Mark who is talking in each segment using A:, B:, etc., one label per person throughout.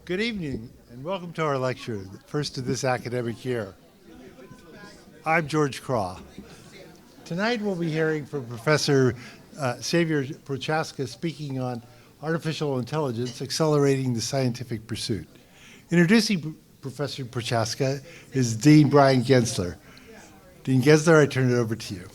A: Good evening, and welcome to our lecture, the first of this academic year. I'm George Kraw. Tonight we'll be hearing from Professor Xavier Prochaska speaking on artificial intelligence accelerating the scientific pursuit. Introducing Professor Prochaska is Dean Brian Gensler. Dean Gensler, I turn it over to you.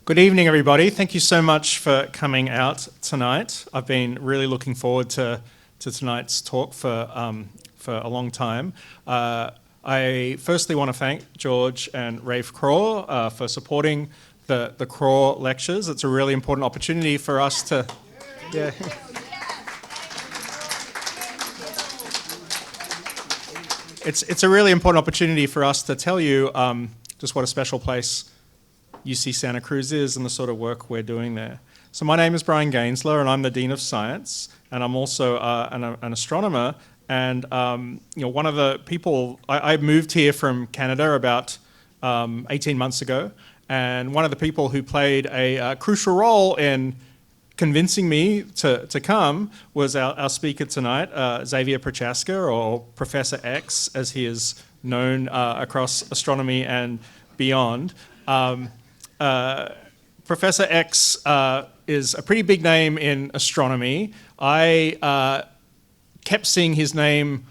B: Good evening, everybody. Thank you so much for coming out tonight. I've been really looking forward to tonight's talk for a long time. I firstly want to thank George and Rafe Kraw for supporting the Kraw lectures. It's a really important opportunity for us to... Yeah. It's a really important opportunity for us to tell you just what a special place UC Santa Cruz is and the sort of work we're doing there. So my name is Brian Gainsler, and I'm the Dean of Science, and I'm also an astronomer. And one of the people, I moved here from Canada about 18 months ago, and one of the people who played a crucial role in convincing me to come was our speaker tonight, Xavier Prochaska, or Professor X, as he is known across astronomy and beyond. Professor X is a pretty big name in astronomy. I kept seeing his name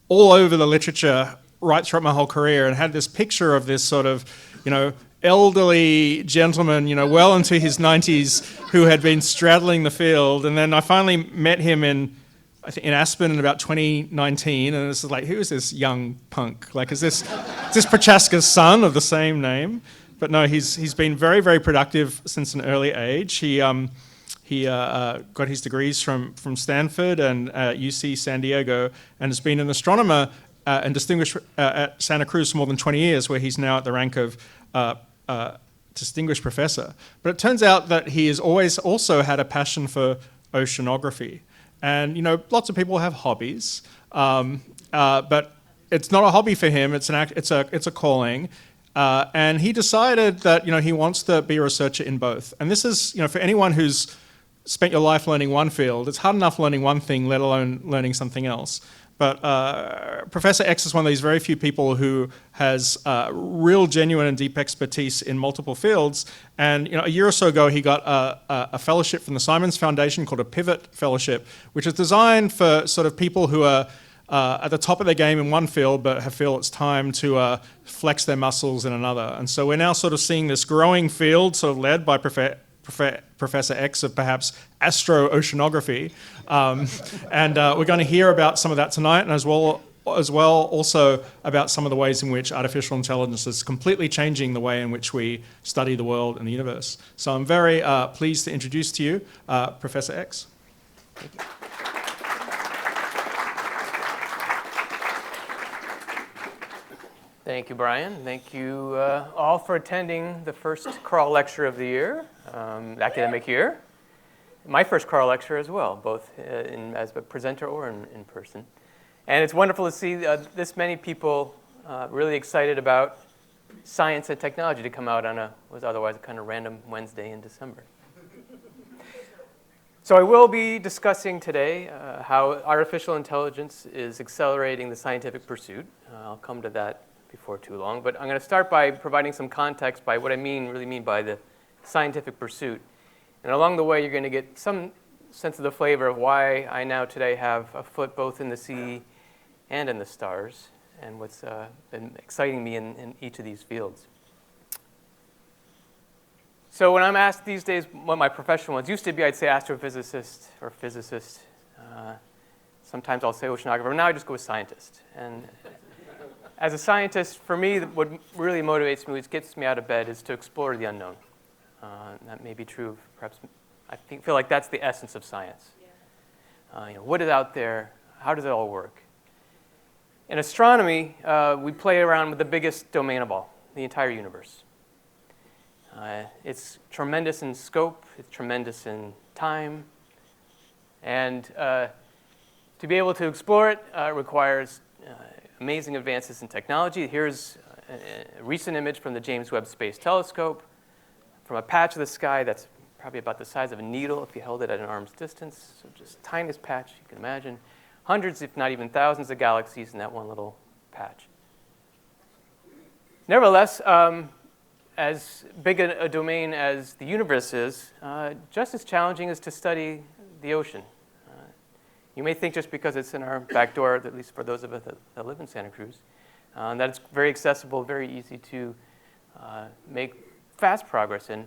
B: all over the literature right throughout my whole career, and had this picture of this sort of, elderly gentleman, well into his 90s, who had been straddling the field. And then I finally met him in Aspen in about 2019, and it's like, who is this young punk? Like, is this Prochaska's son of the same name? But no, he's been very, very productive since an early age. He got his degrees from Stanford and UC San Diego, and has been an astronomer and distinguished at Santa Cruz for more than 20 years, where he's now at the rank of distinguished professor. But it turns out that he has always also had a passion for oceanography. And lots of people have hobbies, but it's not a hobby for him. It's a calling. And he decided that he wants to be a researcher in both. And this is for anyone who's spent your life learning one field, it's hard enough learning one thing, let alone learning something else. But Professor X is one of these very few people who has real, genuine, and deep expertise in multiple fields. And a year or so ago, he got a fellowship from the Simons Foundation called a Pivot Fellowship, which is designed for sort of people who are at the top of their game in one field, but feel it's time to flex their muscles in another. And so we're now sort of seeing this growing field, sort of led by Professor X of perhaps astro-oceanography. And we're going to hear about some of that tonight, and as well also about some of the ways in which artificial intelligence is completely changing the way in which we study the world and the universe. So I'm very pleased to introduce to you Professor X. Thank you.
C: Thank you, Brian. Thank you all for attending the first Kraw lecture of the year, academic year. My first Kraw lecture as well, both as a presenter or in person. And it's wonderful to see this many people really excited about science and technology to come out on what was otherwise a kind of random Wednesday in December. So I will be discussing today how artificial intelligence is accelerating the scientific pursuit. I'll come to that before too long, but I'm going to start by providing some context by what I really mean by the scientific pursuit. And along the way, you're going to get some sense of the flavor of why I now today have a foot both in the sea and in the stars, and what's been exciting me in each of these fields. So when I'm asked these days what my profession was, used to be I'd say astrophysicist or physicist. Sometimes I'll say oceanographer, but now I just go with scientist. And as a scientist, for me, what really motivates me, what gets me out of bed, is to explore the unknown. That may be true of perhaps, I feel like that's the essence of science. What is out there? How does it all work? In astronomy, we play around with the biggest domain of all, the entire universe. It's tremendous in scope, it's tremendous in time, and to be able to explore it requires amazing advances in technology. Here's a recent image from the James Webb Space Telescope, from a patch of the sky that's probably about the size of a needle if you held it at an arm's distance, so just tiniest patch you can imagine, hundreds if not even thousands of galaxies in that one little patch. Nevertheless, as big a domain as the universe is, just as challenging is to study the ocean. You may think just because it's in our back door, at least for those of us that live in Santa Cruz, that it's very accessible, very easy to make fast progress in.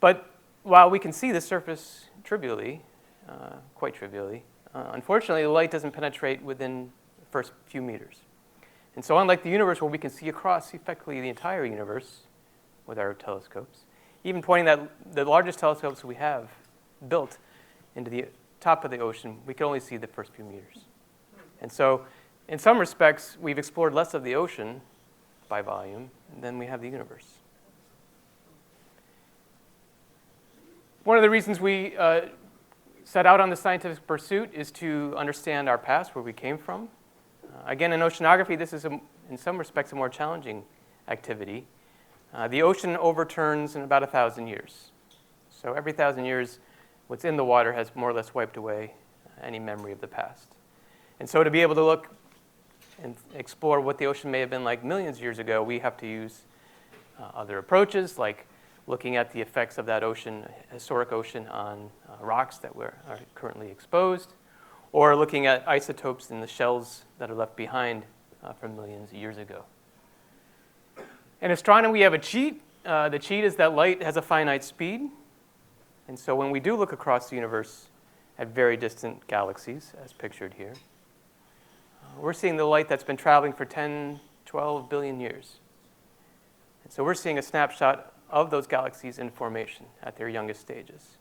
C: But while we can see the surface trivially, quite trivially, unfortunately, the light doesn't penetrate within the first few meters. And so unlike the universe, where we can see across effectively the entire universe with our telescopes, even pointing that the largest telescopes we have built into the top of the ocean, we can only see the first few meters. And so in some respects, we've explored less of the ocean by volume than we have the universe. One of the reasons we set out on the scientific pursuit is to understand our past, where we came from. Again, in oceanography, this is, in some respects, a more challenging activity. The ocean overturns in about 1,000 years. So every 1,000 years, what's in the water has more or less wiped away any memory of the past. And so to be able to look and explore what the ocean may have been like millions of years ago, we have to use other approaches, like looking at the effects of that ocean, historic ocean, on rocks that are currently exposed, or looking at isotopes in the shells that are left behind from millions of years ago. In astronomy, we have a cheat. The cheat is that light has a finite speed. And so when we do look across the universe at very distant galaxies, as pictured here, we're seeing the light that's been traveling for 10, 12 billion years. And so we're seeing a snapshot of those galaxies in formation at their youngest stages.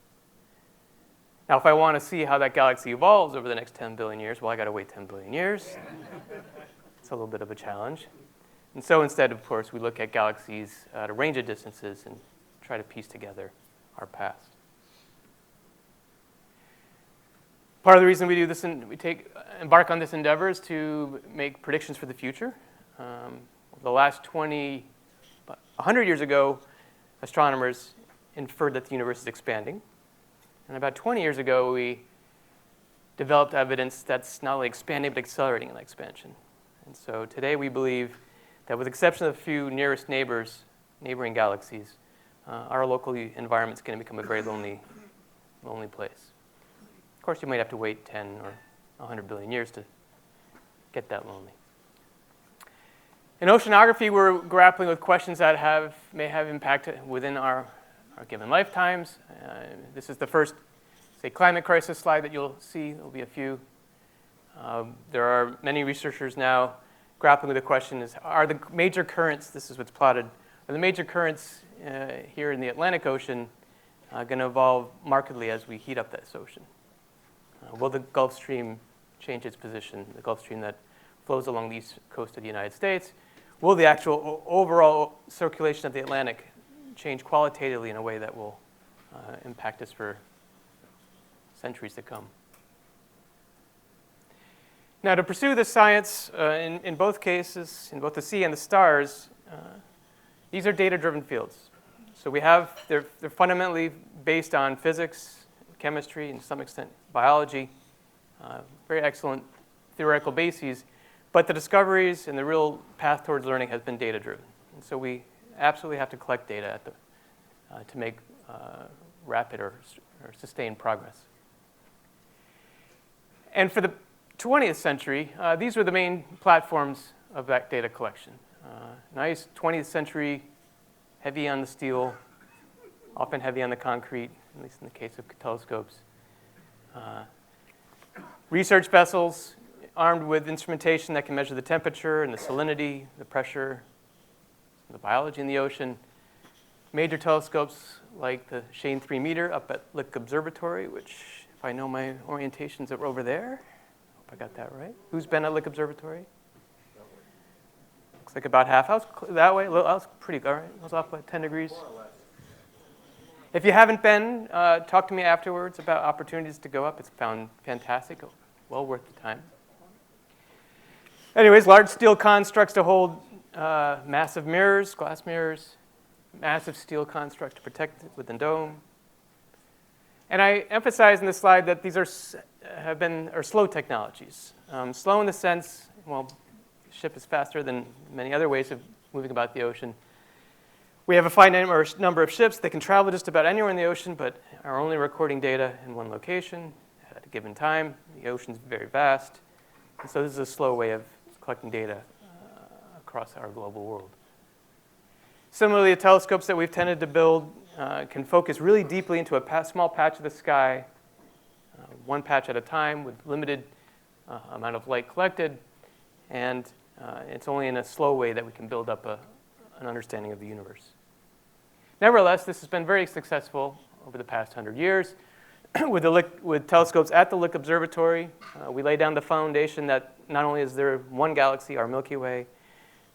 C: Now, if I want to see how that galaxy evolves over the next 10 billion years, well, I got to wait 10 billion years. It's a little bit of a challenge. And so instead, of course, we look at galaxies at a range of distances and try to piece together our past. Part of the reason we do this and embark on this endeavor is to make predictions for the future. The last 100 years ago, astronomers inferred that the universe is expanding. And about 20 years ago, we developed evidence that's not only expanding, but accelerating in that expansion. And so today we believe that with the exception of a few nearest neighboring galaxies, our local environment is going to become a very lonely place. Of course, you might have to wait 10 or 100 billion years to get that lonely. In oceanography, we're grappling with questions that may have impact within our given lifetimes. This is the first, say, climate crisis slide that you'll see. There'll be a few. There are many researchers now grappling with the question are the major currents, this is what's plotted, are the major currents here in the Atlantic Ocean going to evolve markedly as we heat up this ocean? Will the Gulf Stream change its position, the Gulf Stream that flows along the east coast of the United States? Will the actual overall circulation of the Atlantic change qualitatively in a way that will impact us for centuries to come? Now, to pursue this science, in both cases, in both the sea and the stars, these are data-driven fields. So they're fundamentally based on physics, chemistry, and to some extent biology, very excellent theoretical bases, but the discoveries and the real path towards learning has been data-driven. And so we absolutely have to collect data to make rapid or sustained progress. And for the 20th century, these were the main platforms of that data collection. Nice 20th century, heavy on the steel, often heavy on the concrete, at least in the case of telescopes. Research vessels armed with instrumentation that can measure the temperature and the salinity, the pressure, the biology in the ocean. Major telescopes like the Shane 3 meter up at Lick Observatory, which, if I know my orientations, are over there. Hope I got that right. Who's been at Lick Observatory? Looks like about half. I was that way. I was pretty, all right. I was off by 10 degrees. If you haven't been, talk to me afterwards about opportunities to go up. It's found fantastic, well worth the time. Anyways, large steel constructs to hold massive mirrors, glass mirrors, massive steel construct to protect it with the dome. And I emphasize in this slide that these are slow technologies. Slow in the sense, well, the ship is faster than many other ways of moving about the ocean. We have a finite number of ships that can travel just about anywhere in the ocean, but are only recording data in one location at a given time. The ocean's very vast. And so this is a slow way of collecting data across our global world. Similarly, the telescopes that we've tended to build can focus really deeply into a small patch of the sky, one patch at a time with limited amount of light collected. And it's only in a slow way that we can build up an understanding of the universe. Nevertheless, this has been very successful over the past 100 years. With telescopes at the Lick Observatory, we lay down the foundation that not only is there one galaxy, our Milky Way,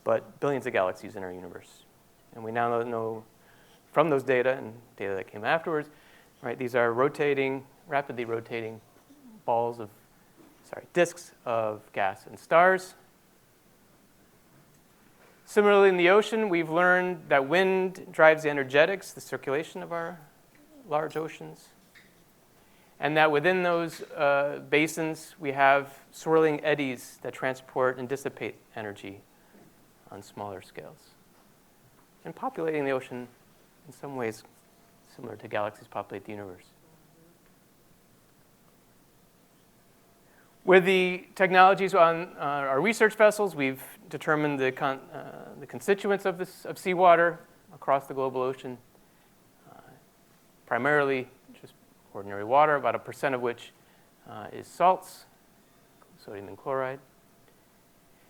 C: but billions of galaxies in our universe. And we now know from those data and data that came afterwards, right, these are rapidly rotating disks of gas and stars. Similarly, in the ocean, we've learned that wind drives the energetics, the circulation of our large oceans, and that within those basins, we have swirling eddies that transport and dissipate energy on smaller scales. And populating the ocean in some ways similar to galaxies populate the universe. With the technologies on our research vessels, we've determined the constituents of seawater across the global ocean, primarily just ordinary water, about 1% of which is salts, sodium and chloride.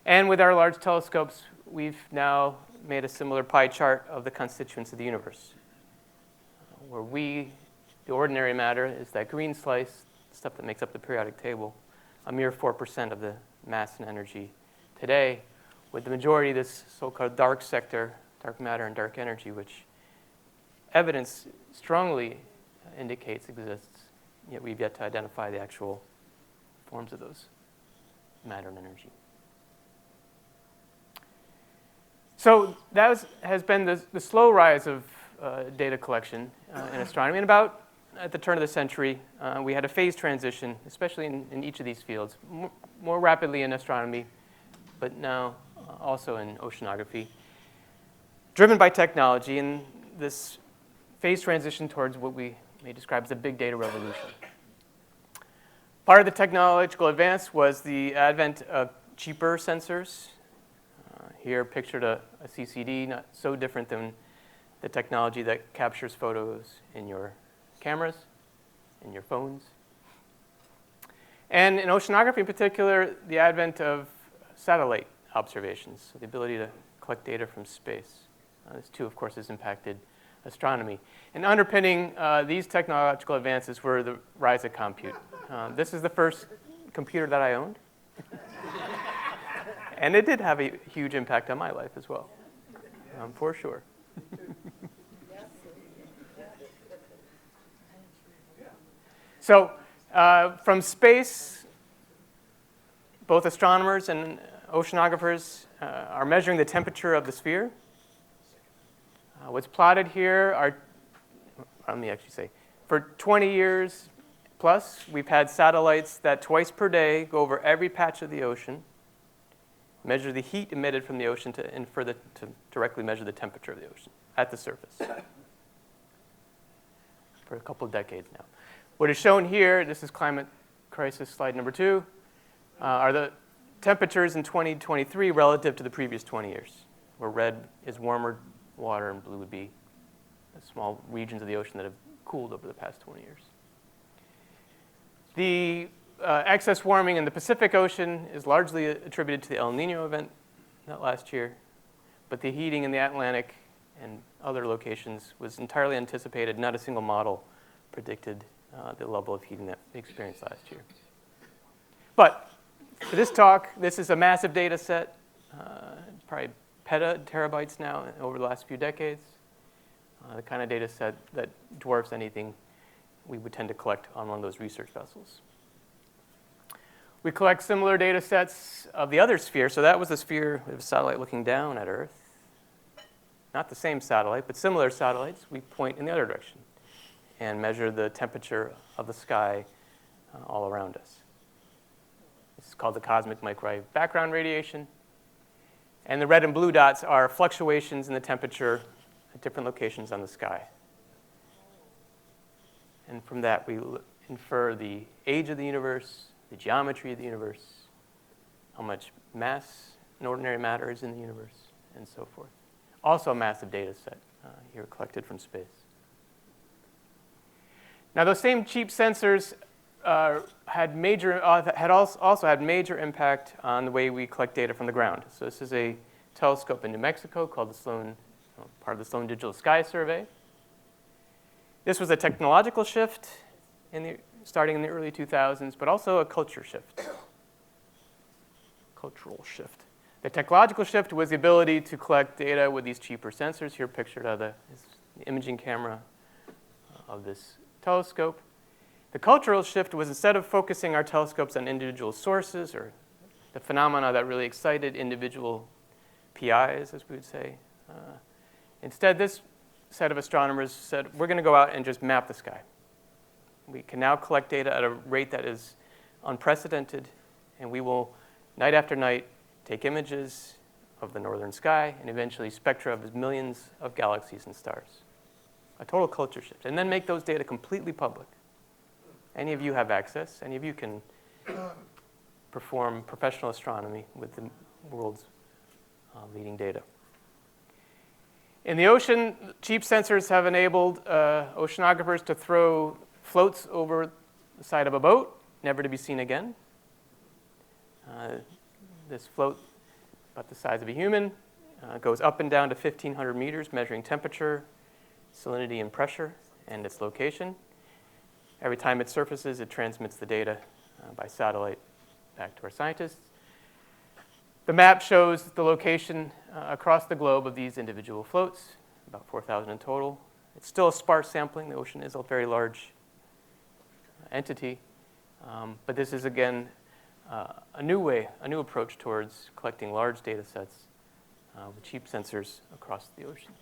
C: And with our large telescopes, we've now made a similar pie chart of the constituents of the universe, where the ordinary matter, is that green slice, stuff that makes up the periodic table, a mere 4% of the mass and energy today, with the majority of this so-called dark sector, dark matter and dark energy, which evidence strongly indicates exists, yet we've yet to identify the actual forms of those matter and energy. So that has been the slow rise of data collection in astronomy. And about at the turn of the century, we had a phase transition, especially in each of these fields, more rapidly in astronomy, but now also in oceanography, driven by technology, and this phase transition towards what we may describe as a big data revolution. Part of the technological advance was the advent of cheaper sensors. Here pictured a CCD, not so different than the technology that captures photos in your cameras, in your phones. And in oceanography in particular, the advent of satellite observations, so the ability to collect data from space. This too, of course, has impacted astronomy. And underpinning these technological advances were the rise of compute. This is the first computer that I owned. And it did have a huge impact on my life as well, for sure. So from space, both astronomers and oceanographers are measuring the temperature of the sphere. What's plotted here are, let me actually say, for 20 years plus, we've had satellites that twice per day go over every patch of the ocean, measure the heat emitted from the ocean to directly measure the temperature of the ocean at the surface for a couple of decades now. What is shown here, this is climate crisis slide number 2, are the temperatures in 2023 relative to the previous 20 years, where red is warmer water and blue would be small regions of the ocean that have cooled over the past 20 years. The excess warming in the Pacific Ocean is largely attributed to the El Nino event that last year, but the heating in the Atlantic and other locations was entirely anticipated. Not a single model predicted the level of heating that we experienced last year. But for this talk, this is a massive data set, probably terabytes now over the last few decades, the kind of data set that dwarfs anything we would tend to collect on one of those research vessels. We collect similar data sets of the other sphere. So that was the sphere of a satellite looking down at Earth. not the same satellite, but similar satellites, we point in the other direction and measure the temperature of the sky all around us. This is called the cosmic microwave background radiation. And the red and blue dots are fluctuations in the temperature at different locations on the sky. And from that, we infer the age of the universe, the geometry of the universe, how much mass and ordinary matter is in the universe, and so forth. Also a massive data set here collected from space. Now, those same cheap sensors had also had major impact on the way we collect data from the ground. So this is a telescope in New Mexico called the Sloan, part of the Sloan Digital Sky Survey. This was a technological shift starting in the early 2000s, but also a cultural shift. The technological shift was the ability to collect data with these cheaper sensors, here pictured are the imaging camera of this telescope. The cultural shift was instead of focusing our telescopes on individual sources or the phenomena that really excited individual PIs, as we would say, instead this set of astronomers said, we're going to go out and just map the sky. We can now collect data at a rate that is unprecedented, and we will, night after night, take images of the northern sky and eventually spectra of millions of galaxies and stars. A total culture shift. And then make those data completely public. Any of you have access. Any of you can perform professional astronomy with the world's leading data. In the ocean, cheap sensors have enabled oceanographers to throw floats over the side of a boat, never to be seen again. This float, about the size of a human, goes up and down to 1,500 meters, measuring temperature, salinity, and pressure, and its location. Every time it surfaces, it transmits the data by satellite back to our scientists. The map shows the location across the globe of these individual floats, about 4,000 in total. It's still a sparse sampling. The ocean is a very large entity. But this is, again, a new approach towards collecting large data sets with cheap sensors across the ocean.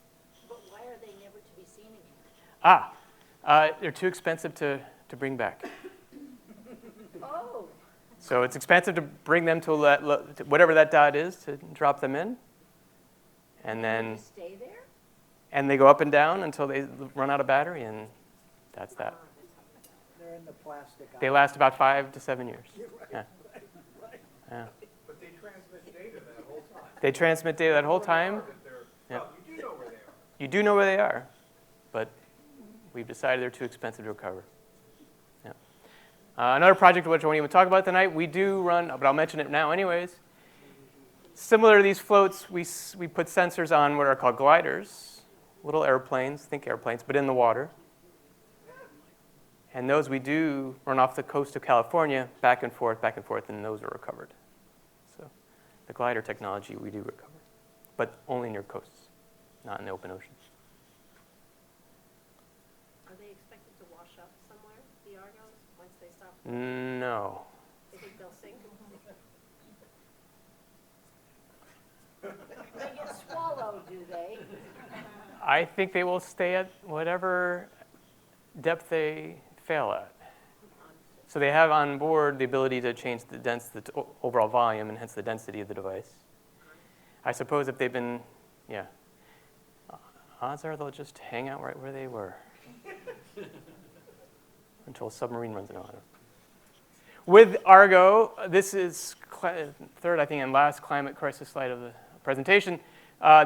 D: But why are they never to be seen again?
C: They're too expensive to bring back.
D: Oh.
C: So it's expensive to bring them to whatever that dot is, to drop them in. And then
D: Stay there?
C: and they go up and down until they run out of battery, and that's that.
E: They're in the plastic.
C: They last about 5 to 7 years. Yeah. Yeah.
F: But they transmit data that whole time.
C: They transmit data that whole time. Yeah.
F: Well, you do know where they are.
C: You do know where they are, but we've decided they're too expensive to recover. Yeah. Another project which I won't even talk about tonight, we do run, but I'll mention it now anyways. Similar to these floats, we put sensors on what are called gliders, little airplanes, think airplanes, but in the water. And those we do run off the coast of California, back and forth, and those are recovered. So the glider technology we do recover, but only near coasts, not in the open ocean.
D: Are they expected to wash up somewhere, the Argos, once they stop?
C: No.
D: You think they'll sink? They get swallowed, do they?
C: I think they will stay at whatever depth they fail at. So they have on board the ability to change the overall volume and hence the density of the device. I suppose if they've been, odds are they'll just hang out right where they were until a submarine runs into them. With Argo, this is third, I think, and last climate crisis slide of the presentation.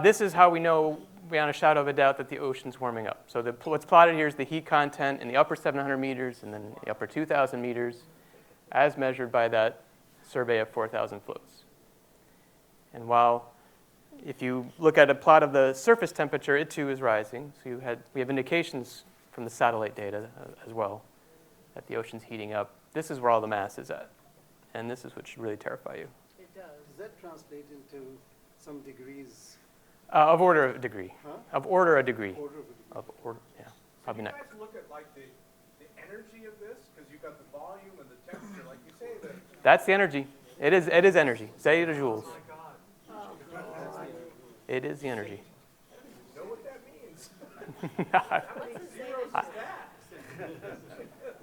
C: This is how we know beyond a shadow of a doubt that the ocean's warming up. So what's plotted here is the heat content in the upper 700 meters and then the upper 2,000 meters as measured by that survey of 4,000 floats. And while if you look at a plot of the surface temperature, it too is rising. So we have indications from the satellite data as well that the ocean's heating up. This is where all the mass is at. And this is what should really terrify you.
D: It does.
E: Does that translate into some degrees?
C: Of order of degree.
E: Huh?
C: Of order a degree.
E: Order of a degree.
C: Of order, yeah. Probably
F: You
C: not.
F: guys look at like the energy of this, because you've got the volume and the temperature, like you say.
C: That's the energy. It is energy. Zeta joules.
F: Oh my God.
C: It is the energy.
F: No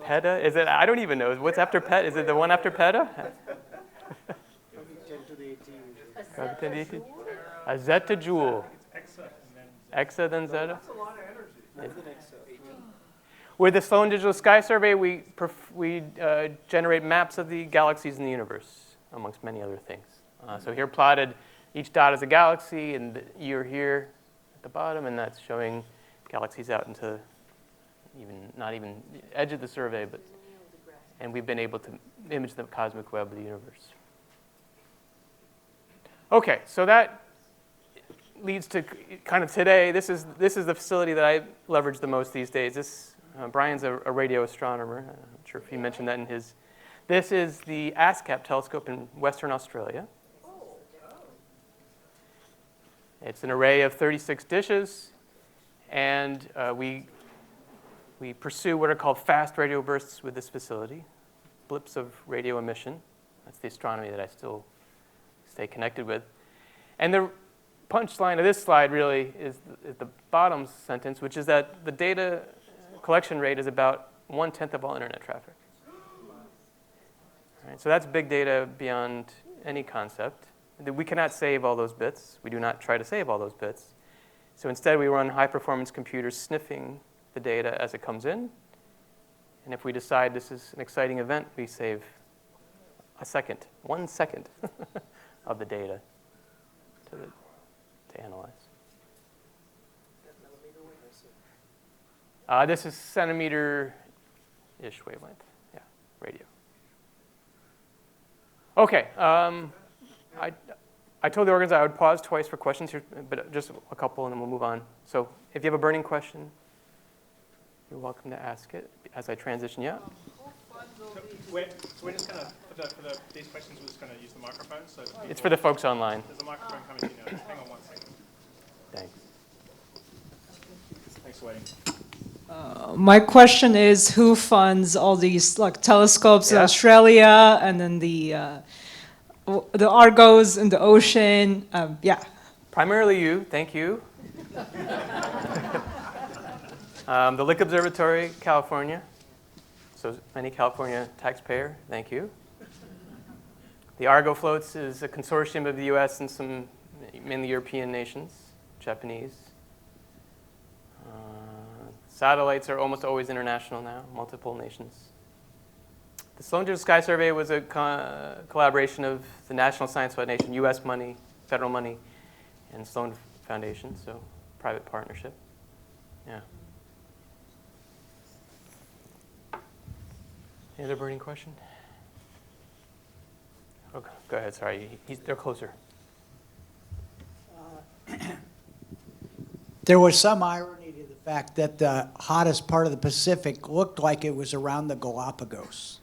C: Peta? Is it? I don't even know. What's after Peta? Is it the one after Peta?
E: 10 to the 18.
C: 10 to the 18? A zettajoule. Exa then zetta? With the Sloan Digital Sky Survey, we generate maps of the galaxies in the universe, amongst many other things. So here plotted, each dot is a galaxy, and you're here at the bottom, and that's showing galaxies out into not even the edge of the survey, and we've been able to image the cosmic web of the universe. Okay, so that leads to kind of today. This is the facility that I leverage the most these days. Brian's a radio astronomer. I'm not sure if he mentioned that in his. This is the ASCAP telescope in Western Australia. It's an array of 36 dishes, and we pursue what are called fast radio bursts with this facility, blips of radio emission. That's the astronomy that I still stay connected with. And the punchline of this slide really is the bottom sentence, which is that the data collection rate is about 1/10 of all internet traffic. All right, so that's big data beyond any concept. We cannot save all those bits. We do not try to save all those bits. So instead, we run high-performance computers sniffing the data as it comes in. And if we decide this is an exciting event, we save 1 second of the data to analyze. This is centimeter-ish wavelength, yeah, radio. Okay, I told the organizers I would pause twice for questions here, but just a couple, and then we'll move on. So if you have a burning question, you're welcome to ask it as I transition. Yeah.
B: So we're just going to, for these questions, we're just going to use the microphone. So
C: It's for the folks online.
B: There's a microphone coming to you now. Just hang on 1 second.
C: Thanks.
B: Thanks for waiting.
G: My question is, who funds all these telescopes in Australia, and then the Argos in the ocean? Yeah.
C: Primarily you, thank you. The Lick Observatory, California. So many California taxpayer, thank you. The Argo floats is a consortium of the US and some mainly European nations, Japanese. Satellites are almost always international now, multiple nations. The Sloan Digital Sky Survey was a collaboration of the National Science Foundation, US money, federal money, and Sloan Foundation, so private partnership. Yeah. Any other burning question? Oh, go ahead, sorry, they're closer.
E: There was some irony to the fact that the hottest part of the Pacific looked like it was around the Galapagos.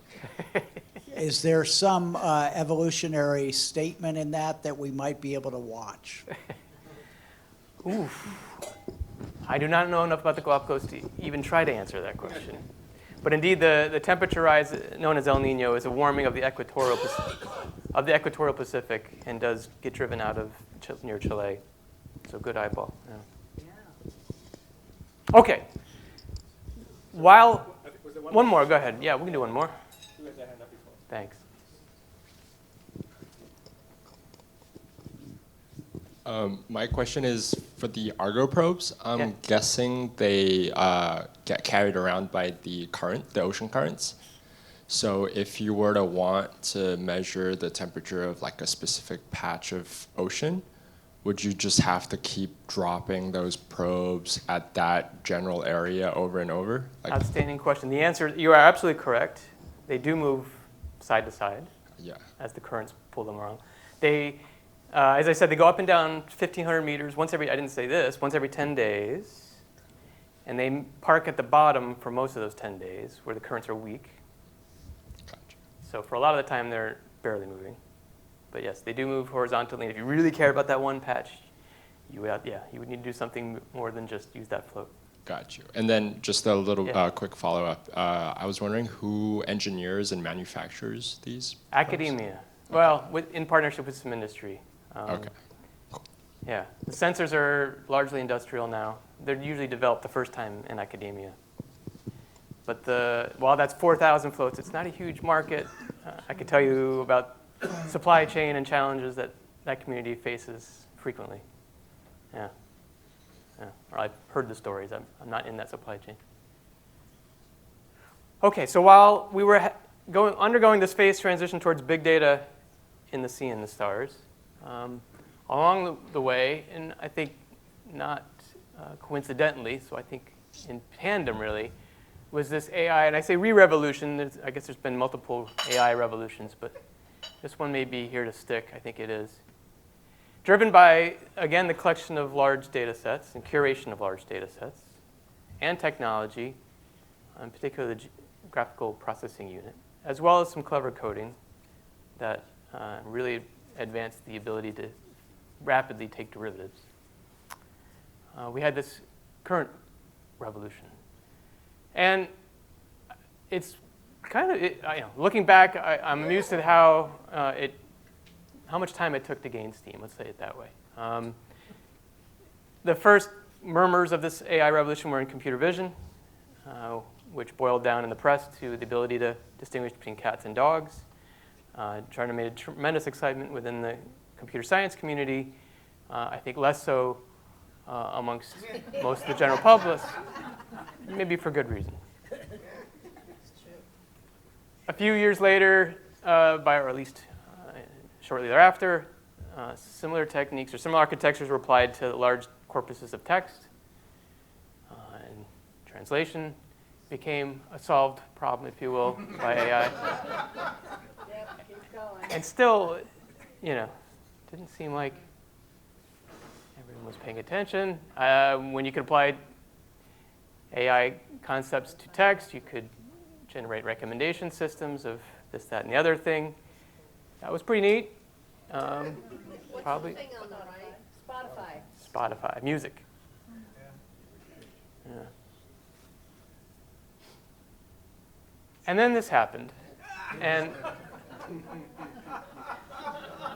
E: Is there some evolutionary statement in that we might be able to watch?
C: Oof. I do not know enough about the Galapagos to even try to answer that question. But indeed, the temperature rise, known as El Nino, is a warming of the equatorial Pacific and does get driven out of near Chile. So good eyeball. Yeah. Okay. One more, go ahead. Yeah, we can do one more. Thanks.
H: My question is for the Argo probes. I'm
C: Yeah.
H: guessing they get carried around by the current, the ocean currents. So if you were to want to measure the temperature of like a specific patch of ocean, would you just have to keep dropping those probes at that general area over and over?
C: Outstanding question. The answer, you are absolutely correct. They do move side to side
H: Yeah.
C: as the currents pull them around. They, as I said, they go up and down 1,500 meters once every 10 days. And they park at the bottom for most of those 10 days where the currents are weak.
H: Gotcha.
C: So for a lot of the time, they're barely moving. But yes, they do move horizontally. And if you really care about that one patch, you would need to do something more than just use that float.
H: Got you. And then just a little
C: Yeah.
H: quick follow-up. I was wondering who engineers and manufactures these?
C: Academia. Well, in partnership with some industry.
H: Okay.
C: Yeah, the sensors are largely industrial now. they're usually developed the first time in academia. But while that's 4,000 floats, it's not a huge market. I could tell you about supply chain and challenges that that community faces frequently. Yeah. Or I've heard the stories. I'm not in that supply chain. Okay, so while we were undergoing this phase transition towards big data in the sea and the stars, along the way, and I think not coincidentally, so I think in tandem really, was this AI, and I say re-revolution. I guess there's been multiple AI revolutions, but this one may be here to stick. I think it is. Driven by, again, the collection of large data sets and curation of large data sets and technology, in particular the graphical processing unit, as well as some clever coding that really advanced the ability to rapidly take derivatives. We had this current revolution. And it's kind of, looking back, I'm amused at how much time it took to gain steam, let's say it that way. The first murmurs of this AI revolution were in computer vision, which boiled down in the press to the ability to distinguish between cats and dogs. China made a tremendous excitement within the computer science community, I think less so amongst most of the general public, maybe for good reason. A few years later, or at least shortly thereafter, similar techniques or similar architectures were applied to large corpuses of text. And translation became a solved problem, if you will, by AI. And still, didn't seem like everyone was paying attention. When you could apply AI concepts to text, you could generate recommendation systems of this, that, and the other thing. That was pretty neat.
D: What's
C: Probably
D: the thing on the right?
C: Spotify, music. Yeah. And then this happened. And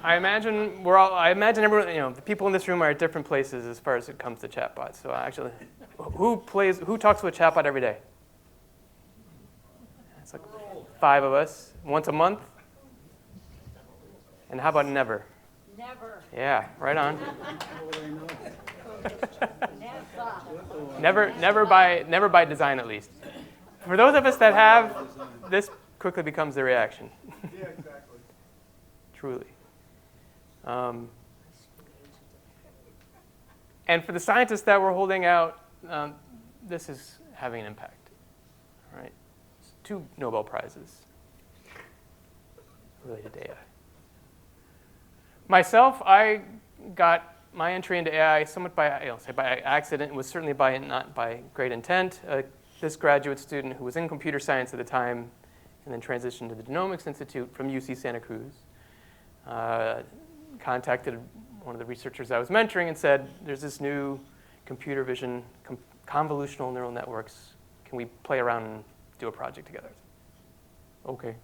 C: I imagine everyone, the people in this room are at different places as far as it comes to chatbots. So actually, who talks to a chatbot every day? It's like 5 of us, once a month. And how about never?
D: Never.
C: Yeah, right on. Never by design, at least. For those of us that have, this quickly becomes the reaction.
F: Yeah, exactly.
C: Truly. And for the scientists that were holding out, this is having an impact. All right? 2 Nobel Prizes related to AI. Myself, I got my entry into AI somewhat by accident. It was certainly not by great intent. This graduate student who was in computer science at the time and then transitioned to the Genomics Institute from UC Santa Cruz contacted one of the researchers I was mentoring and said, there's this new computer vision, convolutional neural networks. Can we play around and do a project together? Okay.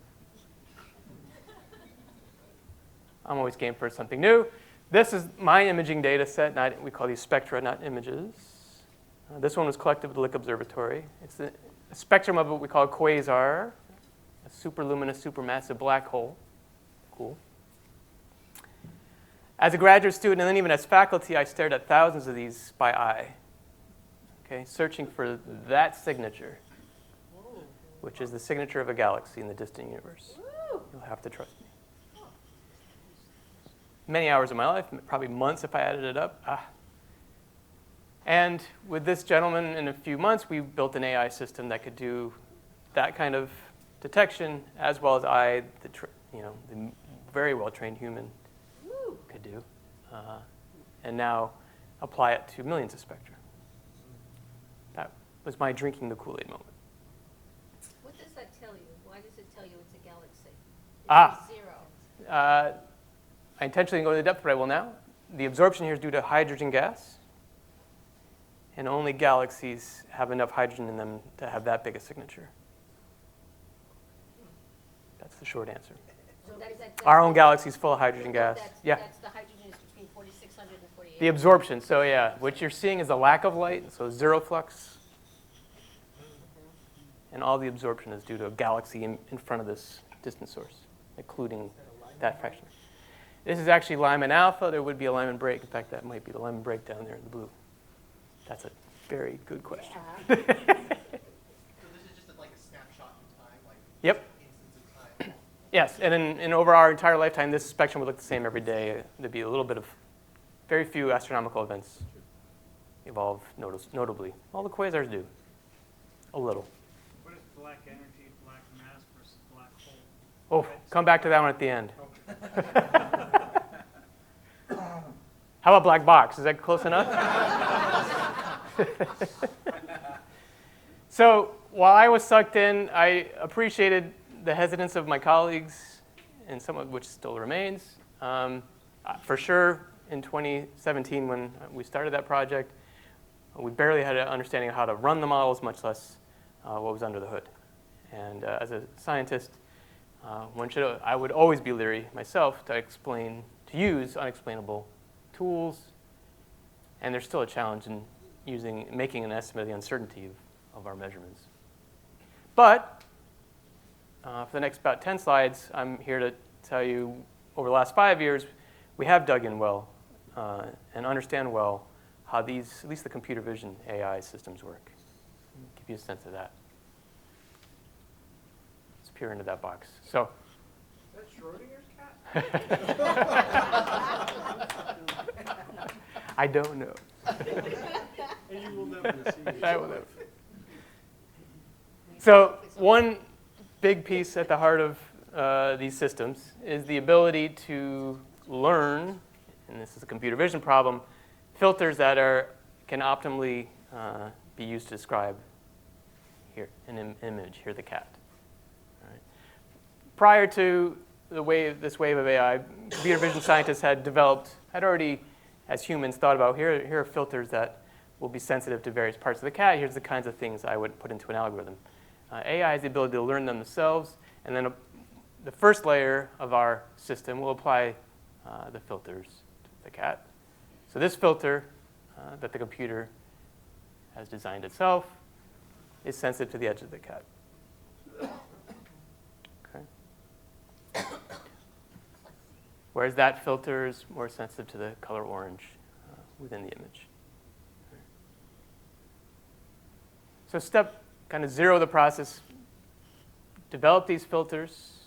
C: I'm always game for something new. This is my imaging data set. We call these spectra, not images. This one was collected with the Lick Observatory. It's a spectrum of what we call a quasar, a superluminous, supermassive black hole. Cool. As a graduate student, and then even as faculty, I stared at thousands of these by eye, searching for that signature, which is the signature of a galaxy in the distant universe. You'll have to trust me. Many hours of my life, probably months if I added it up. And with this gentleman, in a few months, we built an AI system that could do that kind of detection, as well as the very well-trained human could do, and now apply it to millions of spectra. That was my drinking the Kool-Aid moment.
D: What does that tell you? Why does it tell you it's a galaxy? It's 0.
C: I intentionally didn't go to depth, but I will now. The absorption here is due to hydrogen gas, and only galaxies have enough hydrogen in them to have that big a signature. That's the short answer.
D: So that's
C: Our own galaxy is full of hydrogen gas.
D: That's,
C: Yeah.
D: That's the hydrogen is between 4,600 and 4,800.
C: The absorption. So yeah, what you're seeing is a lack of light, so zero flux. And all the absorption is due to a galaxy in front of this distant source, including that fraction. This is actually Lyman alpha. There would be a Lyman break. In fact, that might be the Lyman break down there in the blue. That's a very good question.
I: So this is just like a snapshot in time, like
C: Yep.
I: instance of time.
C: Yes, and in over our entire lifetime, this spectrum would look the same every day. There'd be a little bit of, very few astronomical events evolve notably. All the quasars do, a little.
J: What is black energy, black mass versus black hole?
C: Oh, come back to that one at the end. How about black box? Is that close enough? So while I was sucked in, I appreciated the hesitance of my colleagues, and some of which still remains. For sure, in 2017, when we started that project, we barely had an understanding of how to run the models, much less what was under the hood. And as a scientist, I would always be leery myself to use unexplainable tools. And there's still a challenge in making an estimate of the uncertainty of our measurements. But for the next about 10 slides, I'm here to tell you, over the last 5 years, we have dug in well and understand well how these, at least the computer vision AI systems work. Give you a sense of that. Let's peer into that box. So,
F: Is that Schrodinger's cat?
C: I don't know.
A: And you will never see it.
C: I will never. So one big piece at the heart of these systems is the ability to learn, and this is a computer vision problem, filters that can optimally be used to describe here an image, here the cat. All right. Prior to this wave of AI, computer vision scientists had already, as humans, thought about here are filters that will be sensitive to various parts of the cat. Here's the kinds of things I would put into an algorithm. AI has the ability to learn them themselves, and then the first layer of our system will apply the filters to the cat. So this filter that the computer has designed itself is sensitive to the edge of the cat. Okay. Whereas that filter is more sensitive to the color orange within the image. So step kind of zero of the process, develop these filters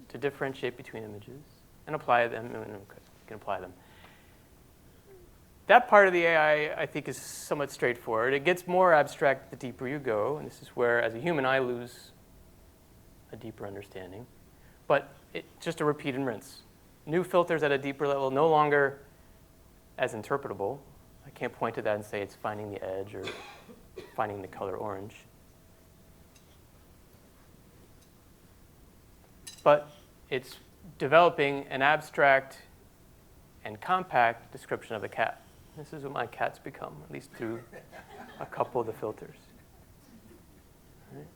C: to differentiate between images and apply them, and you can apply them. That part of the AI, I think, is somewhat straightforward. It gets more abstract the deeper you go, and this is where, as a human, I lose a deeper understanding. But it's just a repeat and rinse. New filters at a deeper level, no longer as interpretable. I can't point to that and say it's finding the edge or finding the color orange. But it's developing an abstract and compact description of the cat. This is what my cat's become, at least through a couple of the filters. Right.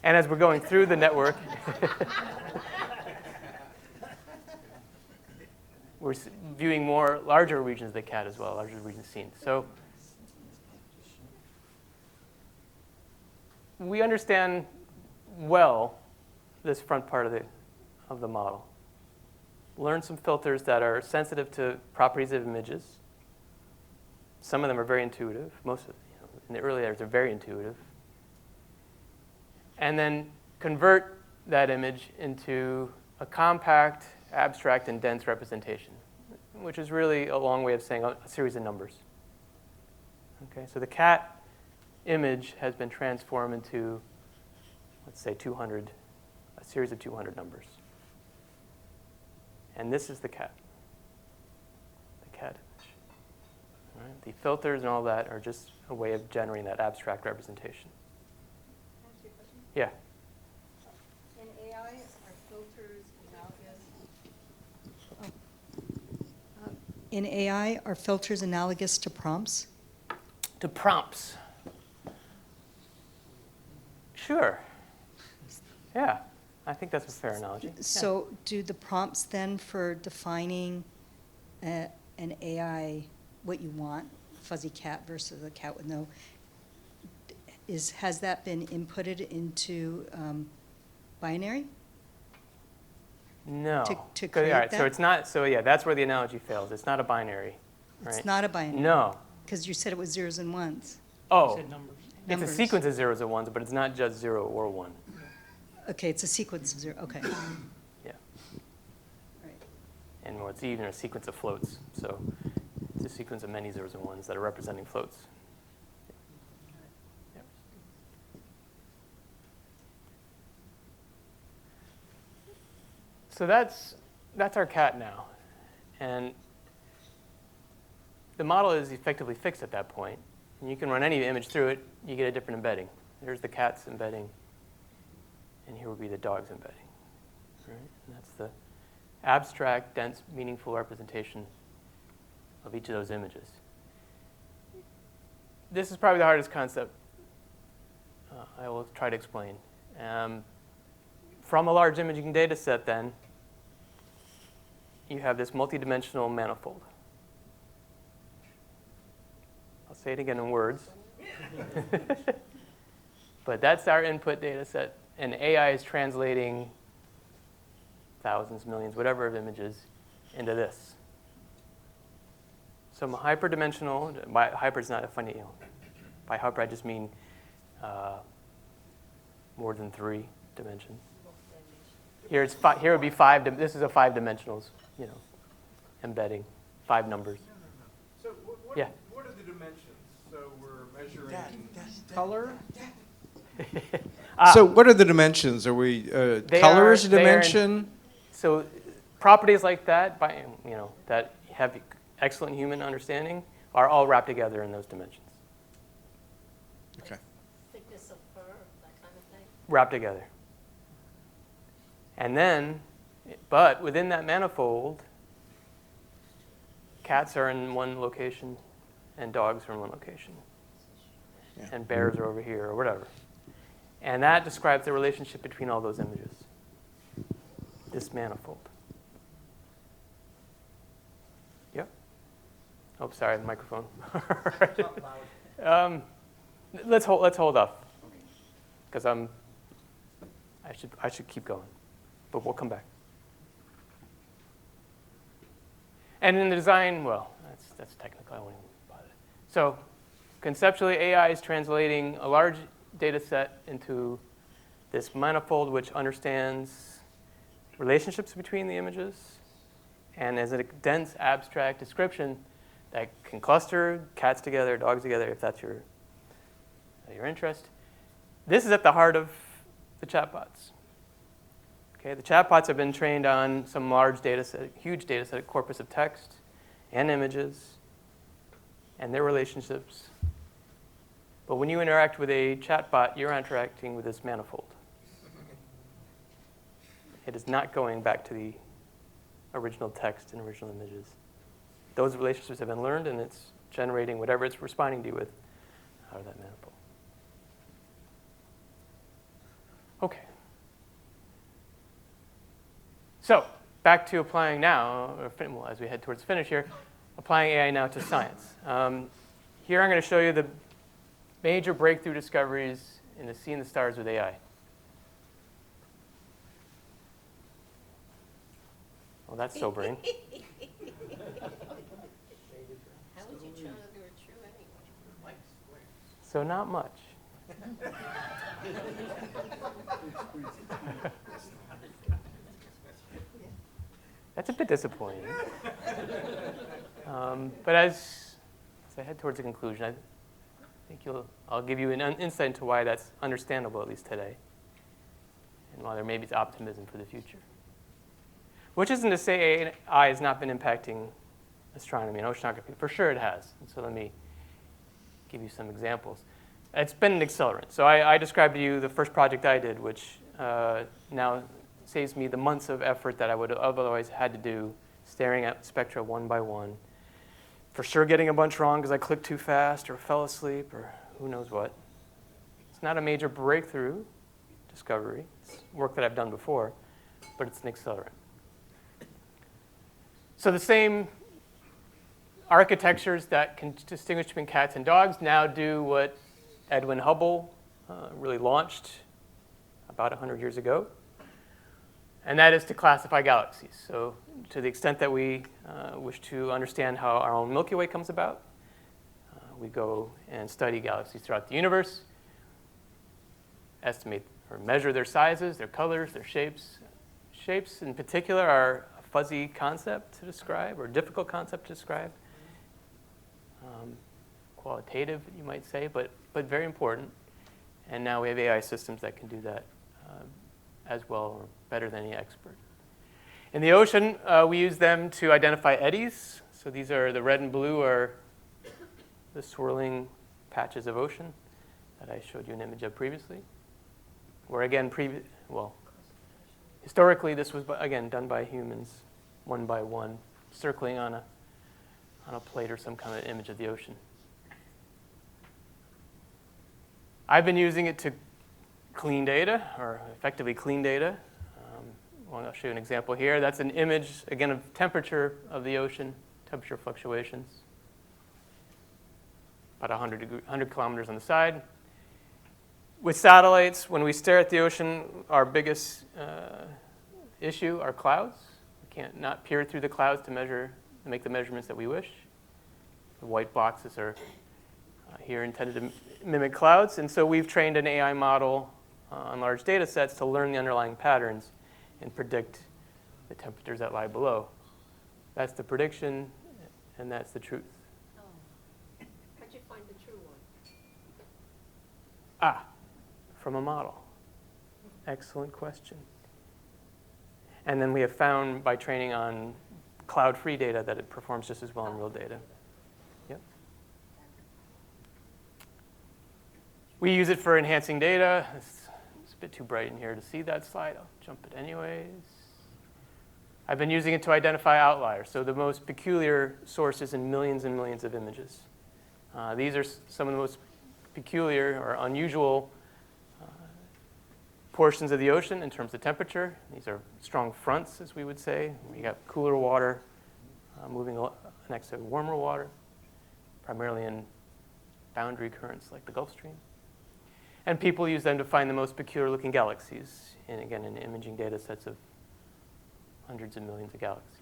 C: And as we're going through the network, we're viewing larger regions of the cat as well, larger regions seen. So we understand well this front part of the model. Learn some filters that are sensitive to properties of images. Some of them are very intuitive. Most of in the early years, they're very intuitive. And then convert that image into a compact, abstract, and dense representation, which is really a long way of saying a series of numbers. Okay, so the cat image has been transformed into, let's say, a series of 200 numbers. And this is the cat image. All right? The filters and all that are just a way of generating that abstract representation.
D: Can I ask you a question?
C: Yeah.
D: In AI, are filters analogous?
K: In AI, are filters analogous to prompts?
C: To prompts. Sure. Yeah. I think that's a fair analogy. Yeah.
K: So do the prompts then for defining an AI, what you want, fuzzy cat versus a cat with no, has that been inputted into binary?
C: No.
K: To
C: All right,
K: create
C: so
K: that?
C: it's not, so yeah, that's where the analogy fails. It's not a binary, right?
K: It's not a binary?
C: No.
K: Because you said it was zeros and ones.
C: Oh,
B: Said numbers.
C: it's a
K: Numbers.
C: sequence of zeros and ones, but it's not just 0 or 1.
K: Okay, it's a sequence of zero, okay.
C: Yeah.
K: Right.
C: And well, it's even a sequence of floats. So it's a sequence of many zeros and ones that are representing floats. Yeah. So that's our cat now. And the model is effectively fixed at that point. And you can run any image through it, you get a different embedding. There's the cat's embedding, and here would be the dog's embedding. Right? And that's the abstract, dense, meaningful representation of each of those images. This is probably the hardest concept I will try to explain. From a large imaging data set, then, you have this multidimensional manifold. I'll say it again in words. But that's our input data set, and AI is translating thousands, millions, whatever of images into this. So hyperdimensional, by hyper is not a funny, by hyper I just mean more than 3 dimensions. Here it's here would be 5. This is a 5 dimensionals, embedding 5 numbers.
F: So
C: Yeah.
F: what are the dimensions? So we're measuring.
B: Color?
L: So what are the dimensions? Are we color is a dimension?
C: So properties like that, that have excellent human understanding, are all wrapped together in those dimensions.
L: Okay.
D: Thickness of fur, that kind of thing.
C: Wrapped together. And then, but within that manifold, cats are in one location, and dogs are in one location, and bears are over here, or whatever. And that describes the relationship between all those images, this manifold. Yep. Oh, sorry, the microphone. Let's hold off, because I should keep going, but we'll come back. And in the design, well, that's technical. I won't even bother. So conceptually, AI is translating a large data set into this manifold, which understands relationships between the images, and as a dense, abstract description that can cluster cats together, dogs together, if that's your interest. This is at the heart of the chatbots. Okay, the chatbots have been trained on some large data set, huge data set, corpus of text and images and their relationships. But when you interact with a chatbot, you're interacting with this manifold. It is not going back to the original text and original images. Those relationships have been learned, and it's generating whatever it's responding to you with out of that manifold. Okay. So back to applying now, well, as we head towards finish here, applying AI now to science. Here I'm going to show you the major breakthrough discoveries in the seeing the stars with AI. Well, that's sobering.
D: How would you know they were true anyway?
C: So not much. That's a bit disappointing. But as I head towards a conclusion, I think I'll give you an insight into why that's understandable, at least today, and why there may be optimism for the future. Which isn't to say AI has not been impacting astronomy and oceanography. For sure it has. And so let me give you some examples. It's been an accelerant. So I described to you the first project I did, which now saves me the months of effort that I would have otherwise had to do staring at spectra one by one. For sure getting a bunch wrong because I clicked too fast or fell asleep or who knows what. It's not a major breakthrough discovery. It's work that I've done before, but it's an accelerant. So the same architectures that can distinguish between cats and dogs now do what Edwin Hubble really launched about 100 years ago, and that is to classify galaxies. So to the extent that we wish to understand how our own Milky Way comes about, we go and study galaxies throughout the universe, estimate or measure their sizes, their colors, their shapes. Shapes in particular are a fuzzy concept to describe, or a difficult concept to describe. Qualitative, you might say, but very important. And now we have AI systems that can do that as well or better than any expert. In the ocean, we use them to identify eddies. So these are the red and blue are the swirling patches of ocean that I showed you an image of previously. Where again, historically this was again done by humans, one by one, circling on a plate or some kind of image of the ocean. I've been using it to clean data, or effectively clean data. I'll show you an example here. That's an image, again, of temperature of the ocean, temperature fluctuations. About 100 kilometers on the side. With satellites, when we stare at the ocean, our biggest issue are clouds. We can't not peer through the clouds to make the measurements that we wish. The white boxes are here intended to mimic clouds. And so we've trained an AI model on large data sets to learn the underlying patterns and predict the temperatures that lie below. That's the prediction, and that's the truth.
D: Oh. How'd you find the true one?
C: From a model. Excellent question. And then we have found by training on cloud-free data that it performs just as well in real data. Yep. We use it for enhancing data. It's a bit too bright in here to see that slide. I'll jump it anyways. I've been using it to identify outliers, so the most peculiar sources in millions and millions of images. These are some of the most peculiar or unusual portions of the ocean in terms of temperature. These are strong fronts, as we would say. We got cooler water moving next to warmer water, primarily in boundary currents like the Gulf Stream. And people use them to find the most peculiar-looking galaxies, and again, in imaging data sets of hundreds of millions of galaxies.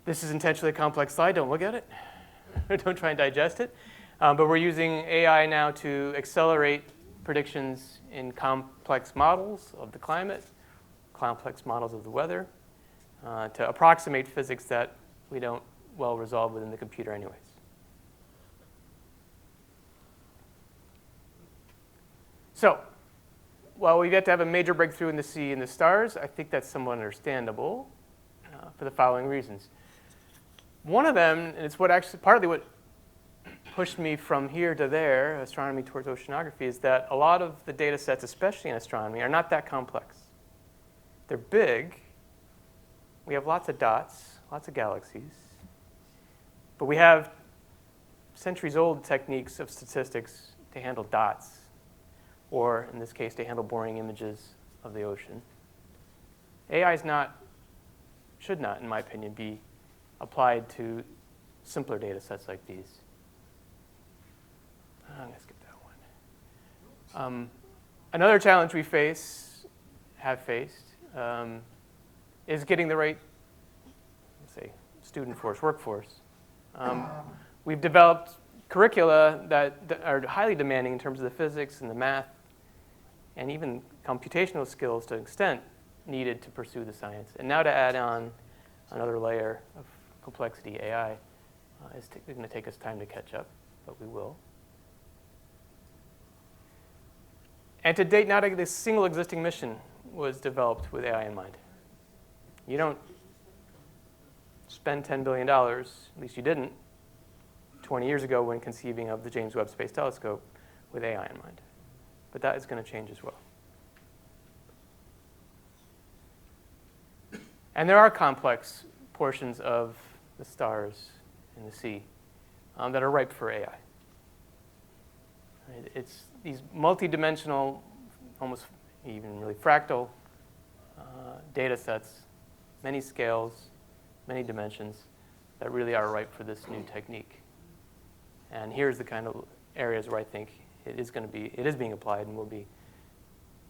C: This is intentionally a complex slide. Don't look at it. Don't try and digest it. But we're using AI now to accelerate predictions in complex models of the climate, complex models of the weather, to approximate physics that we don't well resolve within the computer anyways. So, while we've yet to have a major breakthrough in the sea and the stars, I think that's somewhat understandable for the following reasons. One of them, and it's partly what pushed me from here to there, astronomy towards oceanography, is that a lot of the data sets, especially in astronomy, are not that complex. They're big. We have lots of dots, lots of galaxies. But we have centuries-old techniques of statistics to handle dots, or in this case, to handle boring images of the ocean. AI should not, in my opinion, be applied to simpler data sets like these. I'm going to skip that one. Another challenge we have faced, is getting the right, workforce. We've developed curricula that are highly demanding in terms of the physics and the math and even computational skills to an extent needed to pursue the science. And now to add on another layer of complexity, AI, is going to take us time to catch up, but we will. And to date, not a single existing mission was developed with AI in mind. You don't spend $10 billion, at least you didn't, 20 years ago when conceiving of the James Webb Space Telescope with AI in mind. But that is going to change as well. And there are complex portions of the stars in the sea that are ripe for AI. It's these multi-dimensional, almost even really fractal data sets, many scales, many dimensions, that really are ripe for this new technique. And here's the kind of areas where I think it is being applied and will be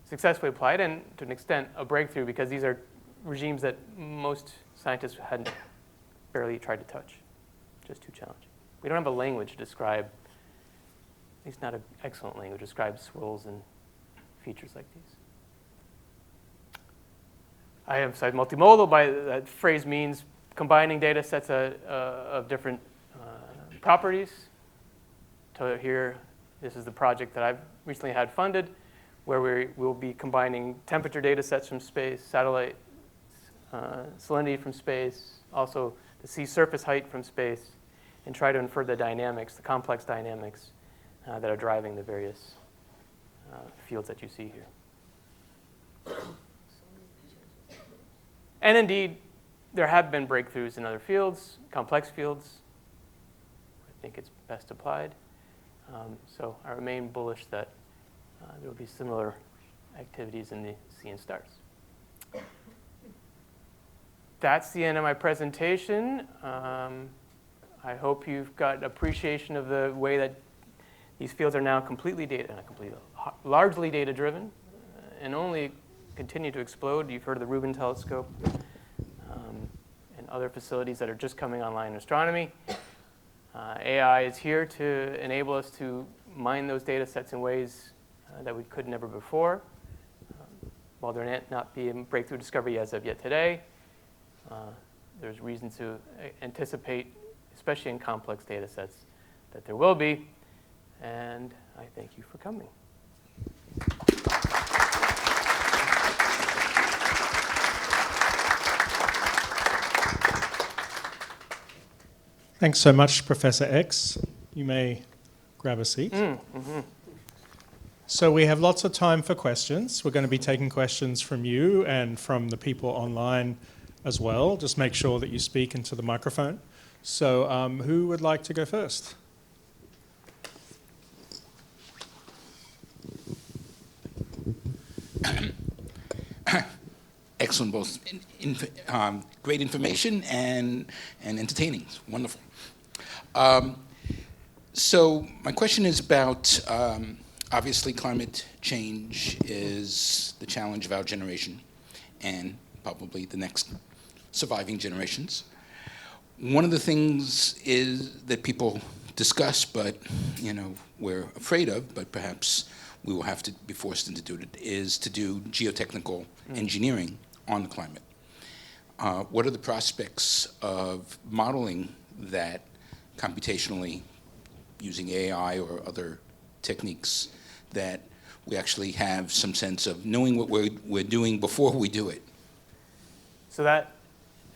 C: successfully applied, and to an extent a breakthrough, because these are regimes that most scientists had barely tried to touch. Just too challenging. We don't have a language to describe, at least not an excellent language, to describe swirls and features like these. I emphasize multimodal. By that phrase means combining data sets of different properties. So here, this is the project that I've recently had funded, where we will be combining temperature data sets from space, satellite salinity from space, also the sea surface height from space, and try to infer the dynamics, the complex dynamics that are driving the various fields that you see here. And indeed, there have been breakthroughs in other fields, complex fields. I think it's best applied. So I remain bullish that there will be similar activities in the sea and stars. That's the end of my presentation. I hope you've got appreciation of the way that these fields are now largely data-driven, and only continue to explode. You've heard of the Rubin telescope and other facilities that are just coming online in astronomy. AI is here to enable us to mine those data sets in ways that we could never before. While there may not be a breakthrough discovery as of yet today, there's reason to anticipate, especially in complex data sets, that there will be. And I thank you for coming.
B: Thanks so much, Professor X. You may grab a seat. So we have lots of time for questions. We're going to be taking questions from you and from the people online as well. Just make sure that you speak into the microphone. So who would like to go first?
M: Excellent, both great information and entertaining. It's wonderful. So my question is about, obviously climate change is the challenge of our generation and probably the next surviving generations. One of the things is that people discuss, but we're afraid of, but perhaps we will have to be forced into do it, is to do geotechnical engineering on the climate. What are the prospects of modeling that computationally using AI or other techniques, that we actually have some sense of knowing what we're doing before we do it?
C: So that,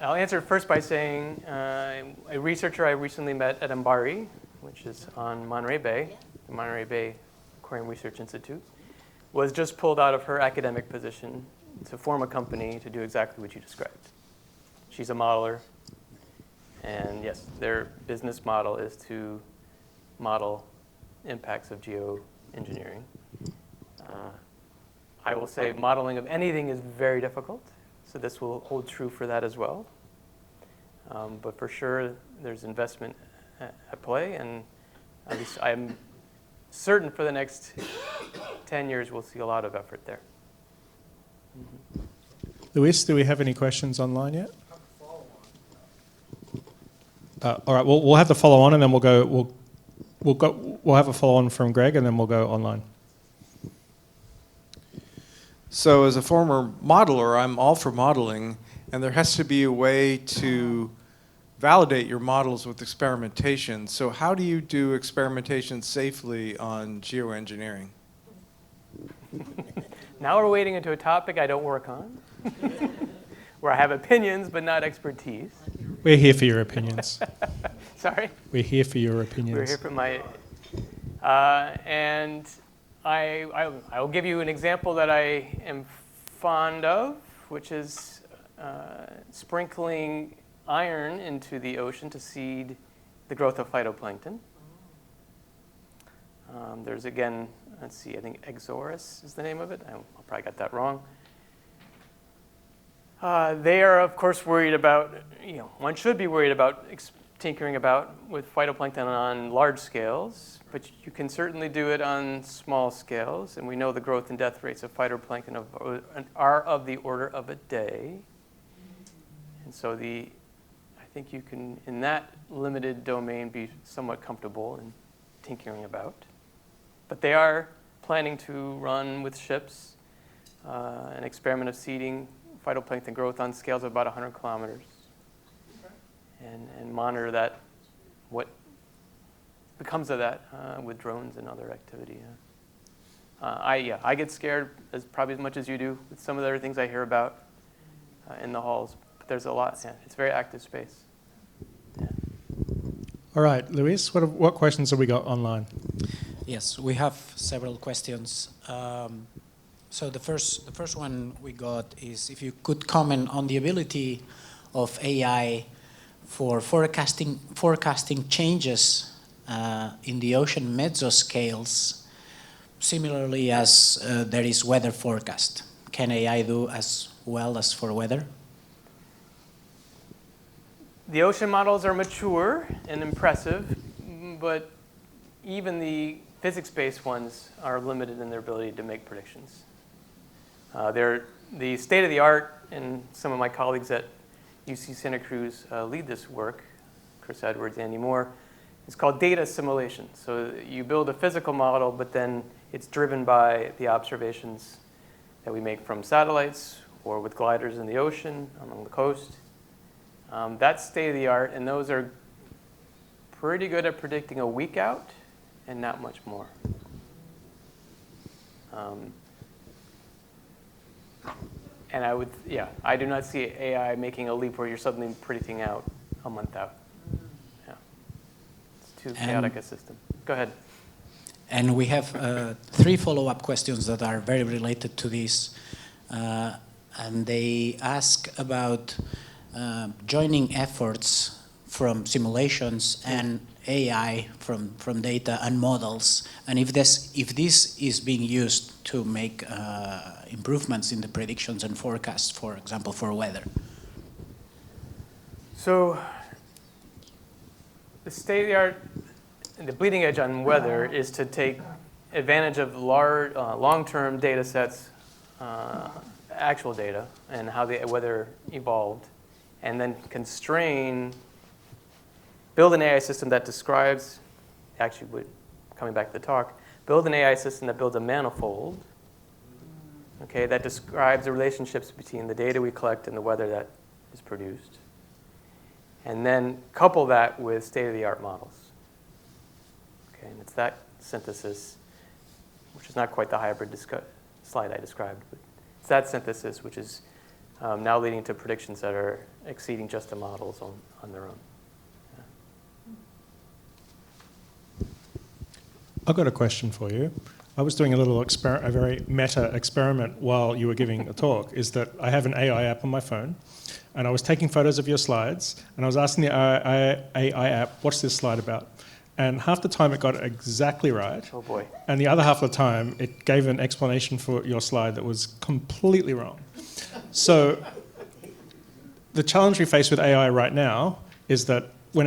C: I'll answer it first by saying a researcher I recently met at MBARI, which is on Monterey Bay, the Monterey Bay Aquarium Research Institute, was just pulled out of her academic position to form a company to do exactly what you described. She's a modeler, and yes, their business model is to model impacts of geoengineering. I will say modeling of anything is very difficult, so this will hold true for that as well. But for sure, there's investment at play, and at least I'm certain for the next 10 years we'll see a lot of effort there.
B: Luis, do we have any questions online yet? All right, we'll have the follow on, and then we'll have a follow on from Greg, and then we'll go online.
L: So as a former modeler, I'm all for modeling, and there has to be a way to validate your models with experimentation. So how do you do experimentation safely on geoengineering?
C: Now we're wading into a topic I don't work on, where I have opinions but not expertise.
B: We're here for your opinions.
C: Sorry?
B: We're here for your opinions.
C: We're here for my... and I will give you an example that I am fond of, which is sprinkling iron into the ocean to seed the growth of phytoplankton. There's again, let's see, I think Exoris is the name of it. I probably got that wrong. They are, of course, worried about, one should be worried about tinkering about with phytoplankton on large scales, but you can certainly do it on small scales. And we know the growth and death rates of phytoplankton are of the order of a day. And so I think you can, in that limited domain, be somewhat comfortable in tinkering about. But they are planning to run with ships an experiment of seeding phytoplankton growth on scales of about 100 kilometers and monitor that, what becomes of that with drones and other activity. I get scared probably as much as you do with some of the other things I hear about in the halls. But there's a lot. Yeah, it's a very active space. Yeah.
B: All right, Luis, what questions have we got online?
N: Yes, we have several questions. So the first one we got is if you could comment on the ability of AI for forecasting changes in the ocean mesoscales, similarly as there is weather forecast. Can AI do as well as for weather?
C: The ocean models are mature and impressive, but even the physics-based ones are limited in their ability to make predictions. The state-of-the-art, and some of my colleagues at UC Santa Cruz lead this work, Chris Edwards, Andy Moore, it's called data assimilation. So you build a physical model, but then it's driven by the observations that we make from satellites or with gliders in the ocean along the coast. That's state-of-the-art, and those are pretty good at predicting a week out and not much more. And I do not see AI making a leap where you're suddenly predicting out a month out. Yeah. It's too chaotic a system. Go ahead.
N: And we have 3 follow-up questions that are very related to this. And they ask about joining efforts from simulations and AI from data and models, and if this is being used to make improvements in the predictions and forecasts, for example, for weather.
C: So the state-of-the-art, the bleeding edge on weather is to take advantage of large, long-term data sets, actual data, and how the weather evolved, and then build an AI system that describes, coming back to the talk, build an AI system that builds a manifold, okay, that describes the relationships between the data we collect and the weather that is produced. And then couple that with state-of-the-art models. Okay, and it's that synthesis, which is not quite the hybrid slide I described, but it's that synthesis which is now leading to predictions that are exceeding just the models on their own.
B: I've got a question for you. I was doing a very meta experiment while you were giving a talk, is that I have an AI app on my phone, and I was taking photos of your slides, and I was asking the AI app, what's this slide about? And half the time it got it exactly right.
C: Oh boy.
B: And the other half of the time it gave an explanation for your slide that was completely wrong. So the challenge we face with AI right now is that when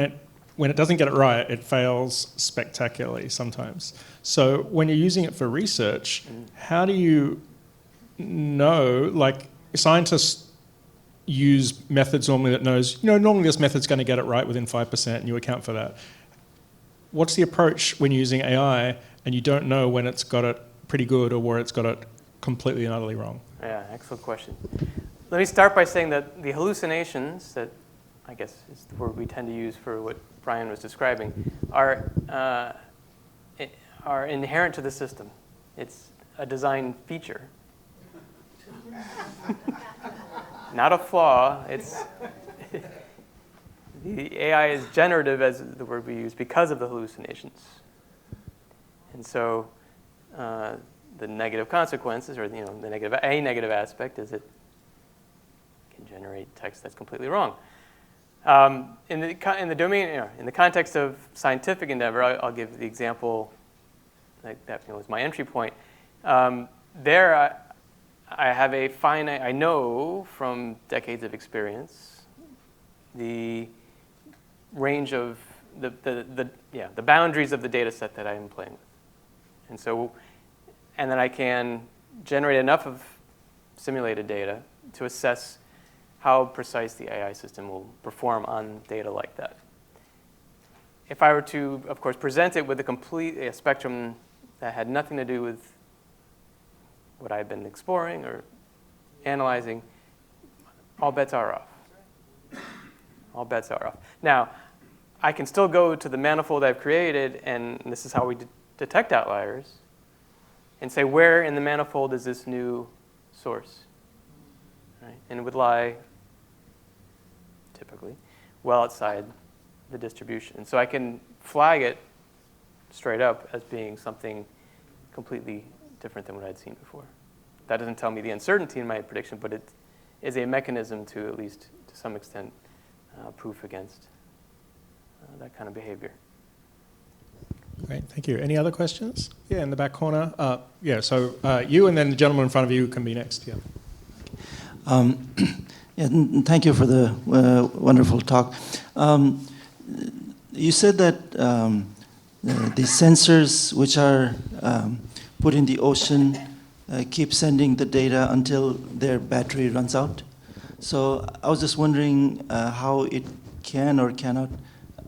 B: it doesn't get it right, it fails spectacularly sometimes. So when you're using it for research, how do you know, like scientists use methods normally that knows, normally this method's going to get it right within 5% and you account for that. What's the approach when you're using AI and you don't know when it's got it pretty good or where it's got it completely and utterly wrong?
C: Yeah, excellent question. Let me start by saying that the hallucinations that I guess is the word we tend to use for what Brian was describing, are inherent to the system. It's a design feature. Not a flaw. The AI is generative, as the word we use, because of the hallucinations. And so the negative consequences, or the negative aspect, is it can generate text that's completely wrong. In the domain, in the context of scientific endeavor, I'll give the example that was my entry point. There, I have a finite, I know from decades of experience the range of the boundaries of the data set that I am playing with. And so, and then I can generate enough of simulated data to assess how precise the AI system will perform on data like that. If I were to, of course, present it with a spectrum that had nothing to do with what I've been exploring or analyzing, all bets are off. All bets are off. Now, I can still go to the manifold I've created, and this is how we detect outliers, and say, where in the manifold is this new source? Right? And it would lie, typically, well outside the distribution. So I can flag it straight up as being something completely different than what I'd seen before. That doesn't tell me the uncertainty in my prediction, but it is a mechanism to, at least to some extent, proof against that kind of behavior.
B: Great, thank you. Any other questions? Yeah, in the back corner. Yeah, so you and then the gentleman in front of you can be next. Yeah.
O: Yeah, thank you for the wonderful talk. You said that the sensors which are put in the ocean keep sending the data until their battery runs out. So I was just wondering how it can or cannot,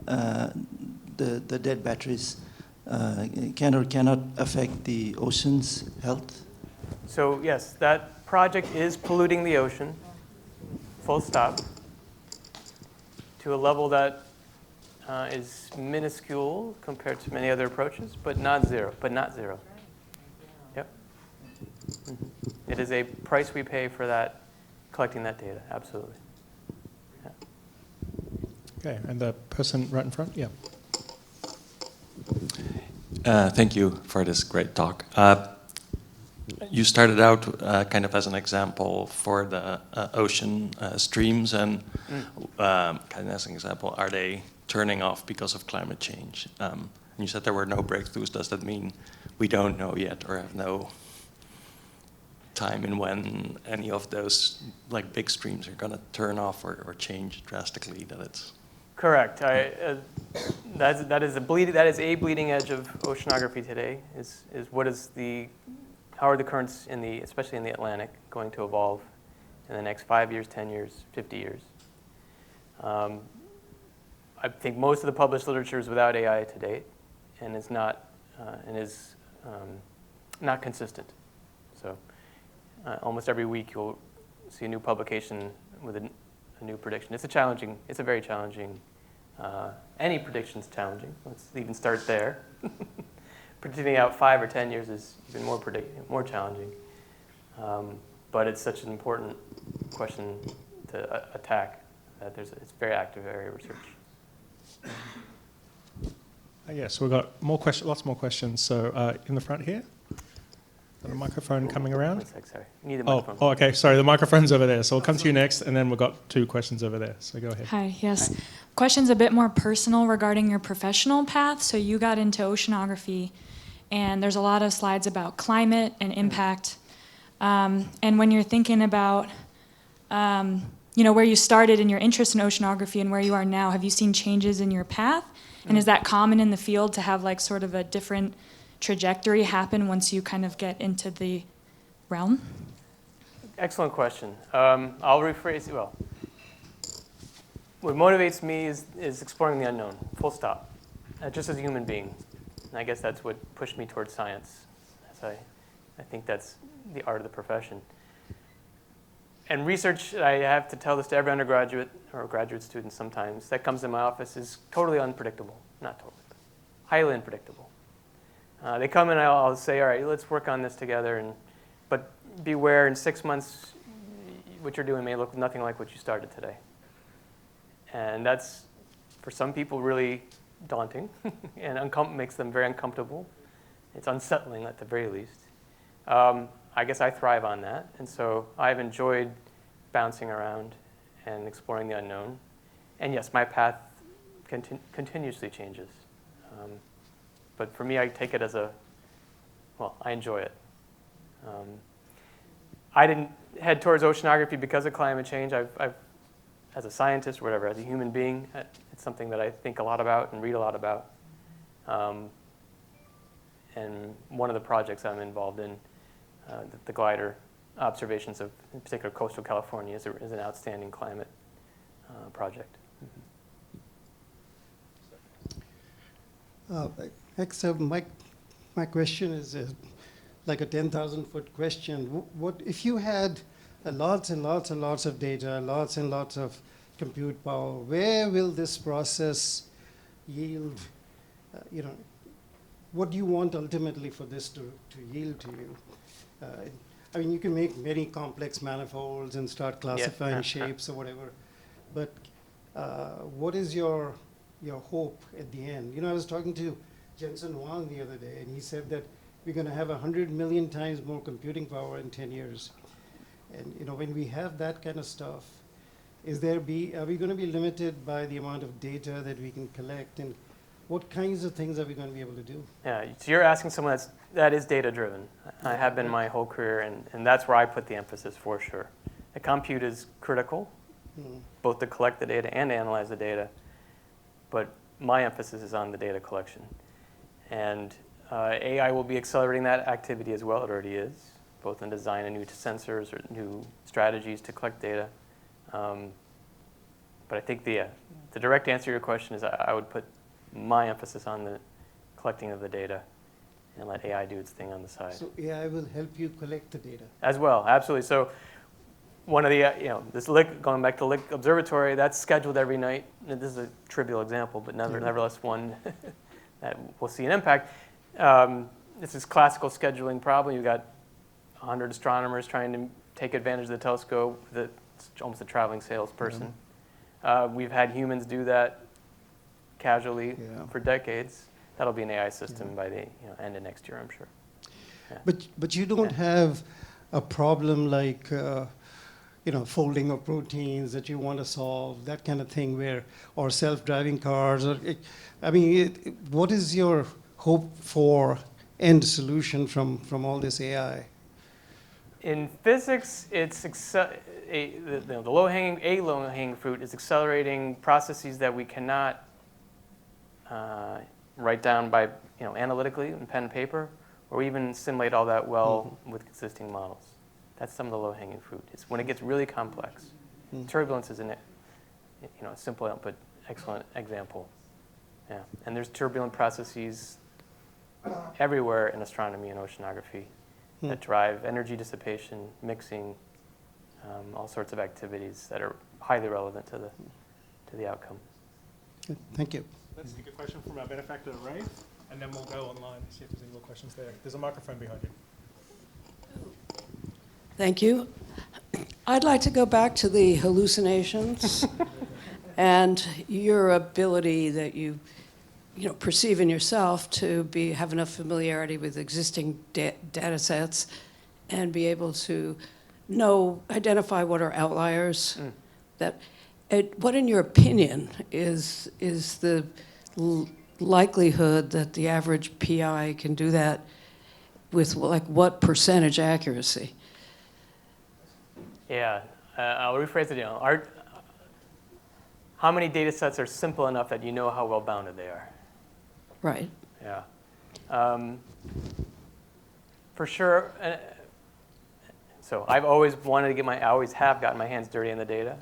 O: the dead batteries can or cannot affect the ocean's health?
C: So yes, that project is polluting the ocean, full stop, to a level that is minuscule compared to many other approaches, but not zero. Yep. Mm-hmm. It is a price we pay for that, collecting that data, absolutely. Yeah.
B: Okay, and the person right in front, yeah.
P: Thank you for this great talk. You started out kind of as an example for the ocean streams, and kind of as an example, are they turning off because of climate change? And you said there were no breakthroughs. Does that mean we don't know yet, or have no time in when any of those like big streams are going to turn off or change drastically? That it's
C: correct. That is a bleeding edge of oceanography today. Is what is the how are the currents in the, especially in the Atlantic, going to evolve in the next 5 years, 10 years, 50 years? I think most of the published literature is without AI to date, and is not consistent. So almost every week you'll see a new publication with a new prediction. It's a very challenging. Any prediction's challenging. Let's even start there. Predicting out 5 or 10 years is even more challenging. But it's such an important question to attack that it's very active area of research.
B: Yes, we've got more lots more questions. So in the front here, got a microphone coming around.
C: 1 sec, sorry. You need a microphone.
B: Oh, okay. Sorry, the microphone's over there. So we'll come to you next, and then we've got 2 questions over there. So go ahead.
Q: Hi. Yes. Hi. Question's a bit more personal regarding your professional path. So you got into oceanography, and there's a lot of slides about climate and impact. And when you're thinking about where you started in your interest in oceanography and where you are now, have you seen changes in your path? And is that common in the field to have like sort of a different trajectory happen once you kind of get into the realm?
C: Excellent question. I'll rephrase it. Well, what motivates me is exploring the unknown, full stop, just as a human being. And I guess that's what pushed me towards science. I think that's the art of the profession. And research, I have to tell this to every undergraduate or graduate student sometimes, that comes in my office is totally unpredictable. Not totally, but highly unpredictable. They come in and I'll say, all right, let's work on this together, but beware, in 6 months, what you're doing may look nothing like what you started today. And that's, for some people, really daunting and makes them very uncomfortable. It's unsettling at the very least. I guess I thrive on that, and so I've enjoyed bouncing around and exploring the unknown. And yes, my path continuously changes. But for me, I take it as a well, I enjoy it. I didn't head towards oceanography because of climate change. I've as a scientist or whatever, as a human being, it's something that I think a lot about and read a lot about. And one of the projects I'm involved in, the glider observations of, in particular, coastal California is an outstanding climate project.
R: My question is like a 10,000-foot question. What if you had lots and lots and lots of data, lots and lots of compute power? Where will this process yield? What do you want ultimately for this to yield to you? I mean, you can make very complex manifolds and start classifying shapes or whatever, but what is your hope at the end? I was talking to Jensen Huang the other day, and he said that we're going to have 100 million times more computing power in 10 years. And when we have that kind of stuff, are we going to be limited by the amount of data that we can collect, and what kinds of things are we going to be able to do?
C: Yeah, so you're asking someone that is data-driven. I have been my whole career, and that's where I put the emphasis for sure. The compute is critical, both to collect the data and analyze the data, but my emphasis is on the data collection. And AI will be accelerating that activity as well. It already is, both in design of new sensors or new strategies to collect data. But I think the direct answer to your question is I would put my emphasis on the collecting of the data and let AI do its thing on the side.
R: So AI will help you collect the data?
C: As well, absolutely. So one of the, this LIC, going back to LIC Observatory, that's scheduled every night. And this is a trivial example, but nevertheless one that will see an impact. This is classical scheduling problem. You've got 100 astronomers trying to take advantage of the telescope. It's almost a traveling salesperson. We've had humans do that casually for decades. That'll be an AI system by the end of next year, I'm sure. Yeah.
R: But you don't have a problem like folding of proteins that you want to solve, that kind of thing, or self-driving cars. What is your hope for end solution from all this AI?
C: In physics, it's the low-hanging fruit is accelerating processes that we cannot write down by analytically in pen and paper, or even simulate all that well with existing models. That's some of the low-hanging fruit. It's when it gets really complex. Turbulence is a simple but excellent example. Yeah, and there's turbulent processes everywhere in astronomy and oceanography that drive energy dissipation, mixing, all sorts of activities that are highly relevant to the outcome.
R: Good. Thank you.
B: Let's take a question from our benefactor, Ray, and then we'll go online and see if there's any more questions there. There's a microphone behind you.
S: Thank you. I'd like to go back to the hallucinations and your ability that you perceive in yourself to have enough familiarity with existing data sets and be able to identify what are outliers. What, in your opinion, is the likelihood that the average PI can do that with what percentage accuracy?
C: Yeah, I'll rephrase it. How many data sets are simple enough that you know how well bounded they are?
S: Right.
C: Yeah. For sure. So I've always wanted to I always have gotten my hands dirty in the data.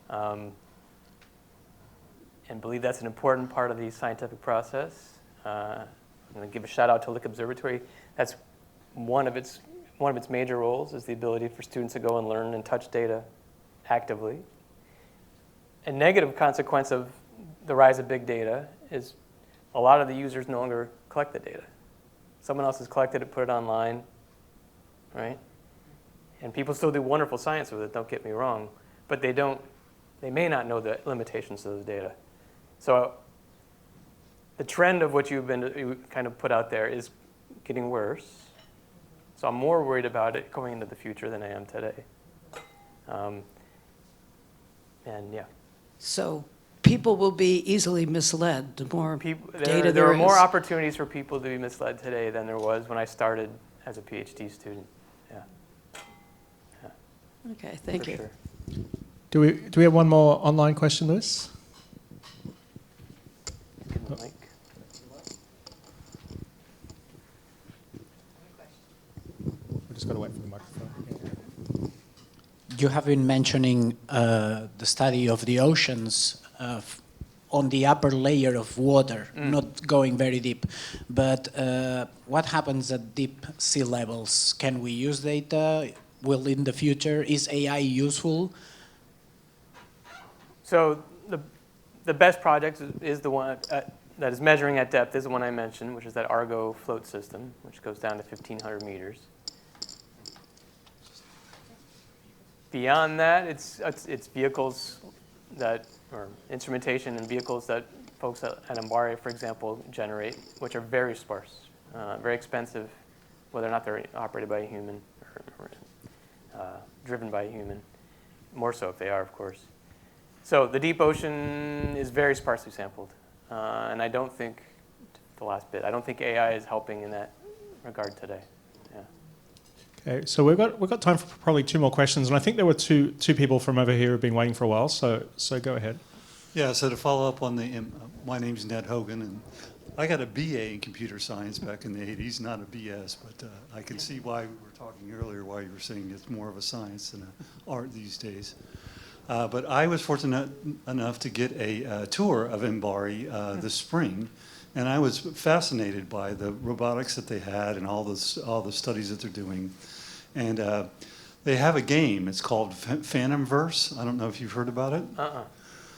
C: And believe that's an important part of the scientific process. I'm going to give a shout out to LIC Observatory. That's one of its major roles is the ability for students to go and learn and touch data actively. A negative consequence of the rise of big data is a lot of the users no longer collect the data. Someone else has collected it, put it online, right? And people still do wonderful science with it, don't get me wrong, but they may not know the limitations of the data. So the trend of what you kind of put out there is getting worse. So I'm more worried about it going into the future than I am today. And yeah.
S: So people will be easily misled the more data
C: There are
S: is.
C: more opportunities for people to be misled today than there was when I started as a PhD student.
S: Okay, thank
C: For
S: you.
C: sure.
B: Do we have one more online question, Lewis?
C: Give the mic.
B: We just got to wait for the microphone.
N: You have been mentioning the study of the oceans on the upper layer of water, not going very deep. But what happens at deep sea levels? Can we use data? Will in the future, is AI useful?
C: So the best project is the one that is measuring at depth is the one I mentioned, which is that Argo float system, which goes down to 1,500 meters. Beyond that, it's vehicles that, or instrumentation and vehicles that folks at MBARE, for example, generate, which are very sparse, very expensive, whether or not they're operated by a human or driven by a human. More so if they are, of course. So the deep ocean is very sparsely sampled. And I don't think, the last bit, I don't think AI is helping in that regard today.
B: Okay, so we've got time for probably two more questions, and I think there were two people from over here who've been waiting for a while. So go ahead.
T: Yeah. So to follow up on the, my name's Ned Hogan, and I got a BA in computer science back in the '80s, not a BS, but I can see why we were talking earlier, why you were saying it's more of a science than an art these days. But I was fortunate enough to get a tour of MBARE this spring. And I was fascinated by the robotics that they had and all the studies that they're doing. And they have a game. It's called Phantomverse. I don't know if you've heard about it.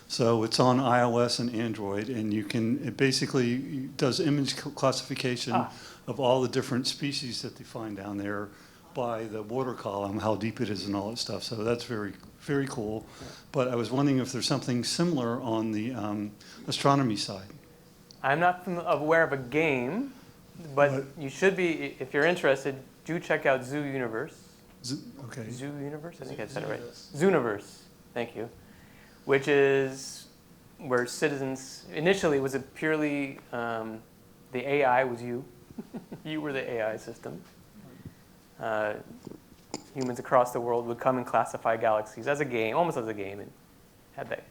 T: So it's on iOS and Android, and it basically does image classification of all the different species that they find down there by the water column, how deep it is and all that stuff. So that's very, very cool. But I was wondering if there's something similar on the astronomy side.
C: I'm not aware of a game, but you should be, if you're interested, do check out Zoo Universe.
T: Okay.
C: Zoo Universe? I think I said it right. Zooniverse, thank you. Which is where citizens, initially it was a purely, the AI was you. You were the AI system. Humans across the world would come and classify galaxies as a game, almost as a game, and had that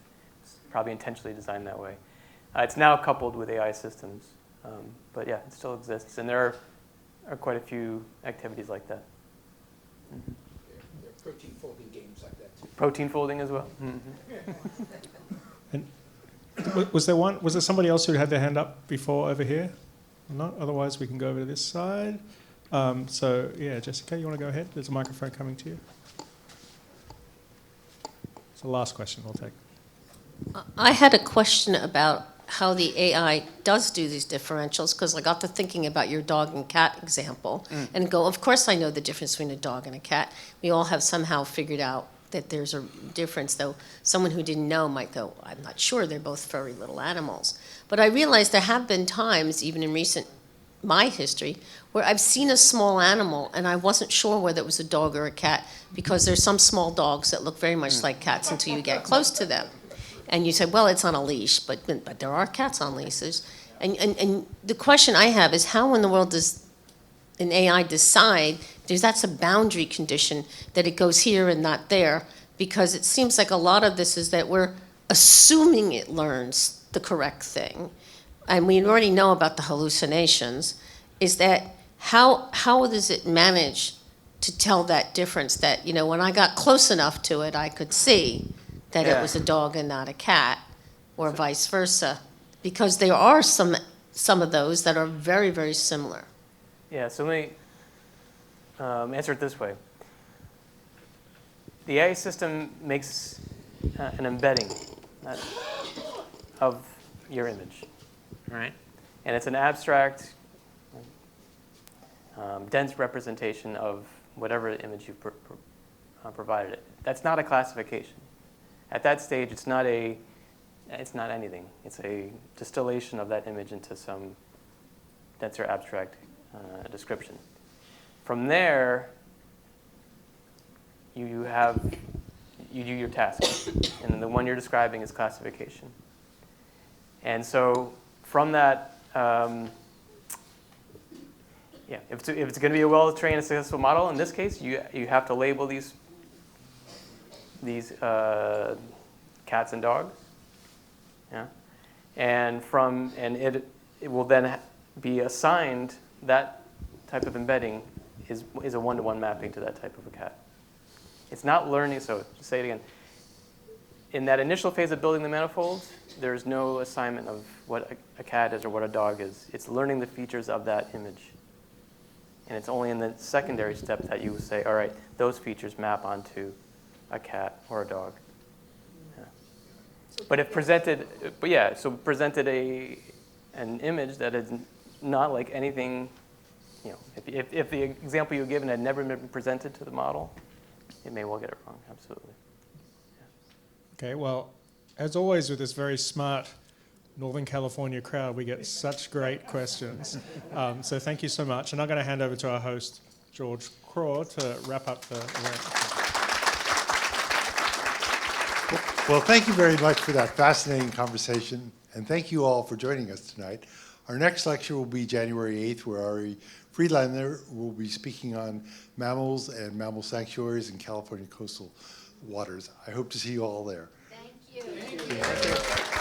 C: probably intentionally designed that way. It's now coupled with AI systems, but yeah, it still exists, and there are quite a few activities like that.
M: There are protein folding games like that too.
C: Protein folding as well.
B: And was there somebody else who had their hand up before over here? Not. Otherwise, we can go over to this side. So yeah, Jessica, you want to go ahead? There's a microphone coming to you. It's the last question we'll take.
U: I had a question about how the AI does do these differentials, because I got to thinking about your dog and cat example and go, of course I know the difference between a dog and a cat. We all have somehow figured out that there's a difference, though someone who didn't know might go, I'm not sure, they're both furry little animals. But I realized there have been times, even in my history, where I've seen a small animal and I wasn't sure whether it was a dog or a cat, because there's some small dogs that look very much like cats until you get close to them. And you say, well, it's on a leash, but there are cats on leashes. And the question I have is, how in the world does an AI decide that's a boundary condition, that it goes here and not there? Because it seems like a lot of this is that we're assuming it learns the correct thing. And we already know about the hallucinations. Is that how does it manage to tell that difference, that, when I got close enough to it, I could see that it was a dog and not a cat, or vice versa? Because there are some of those that are very, very similar.
C: Yeah, so let me answer it this way. The AI system makes an embedding of your image, right? And it's an abstract, dense representation of whatever image you've provided it. That's not a classification. At that stage, it's not anything. It's a distillation of that image into some denser abstract description. From there, you do your task, and the one you're describing is classification. And so from that, if it's going to be a well-trained and successful model, in this case, you have to label these cats and dogs. Yeah, and it will then be assigned that type of embedding is a one-to-one mapping to that type of a cat. It's not learning. So to say it again, in that initial phase of building the manifolds, there's no assignment of what a cat is or what a dog is. It's learning the features of that image. And it's only in the secondary step that you say, all right, those features map onto a cat or a dog. Yeah. But if presented, presented an image that is not like anything, if the example you've given had never been presented to the model, it may well get it wrong, absolutely.
B: Okay, well, as always with this very smart Northern California crowd, we get such great questions. So thank you so much. And I'm going to hand over to our host, George Kraw, to wrap up the event.
A: Well, thank you very much for that fascinating conversation. And thank you all for joining us tonight. Our next lecture will be January 8th, where Ari Friedlander will be speaking on mammals and mammal sanctuaries in California coastal waters. I hope to see you all there.
D: Thank you.
A: Thank you.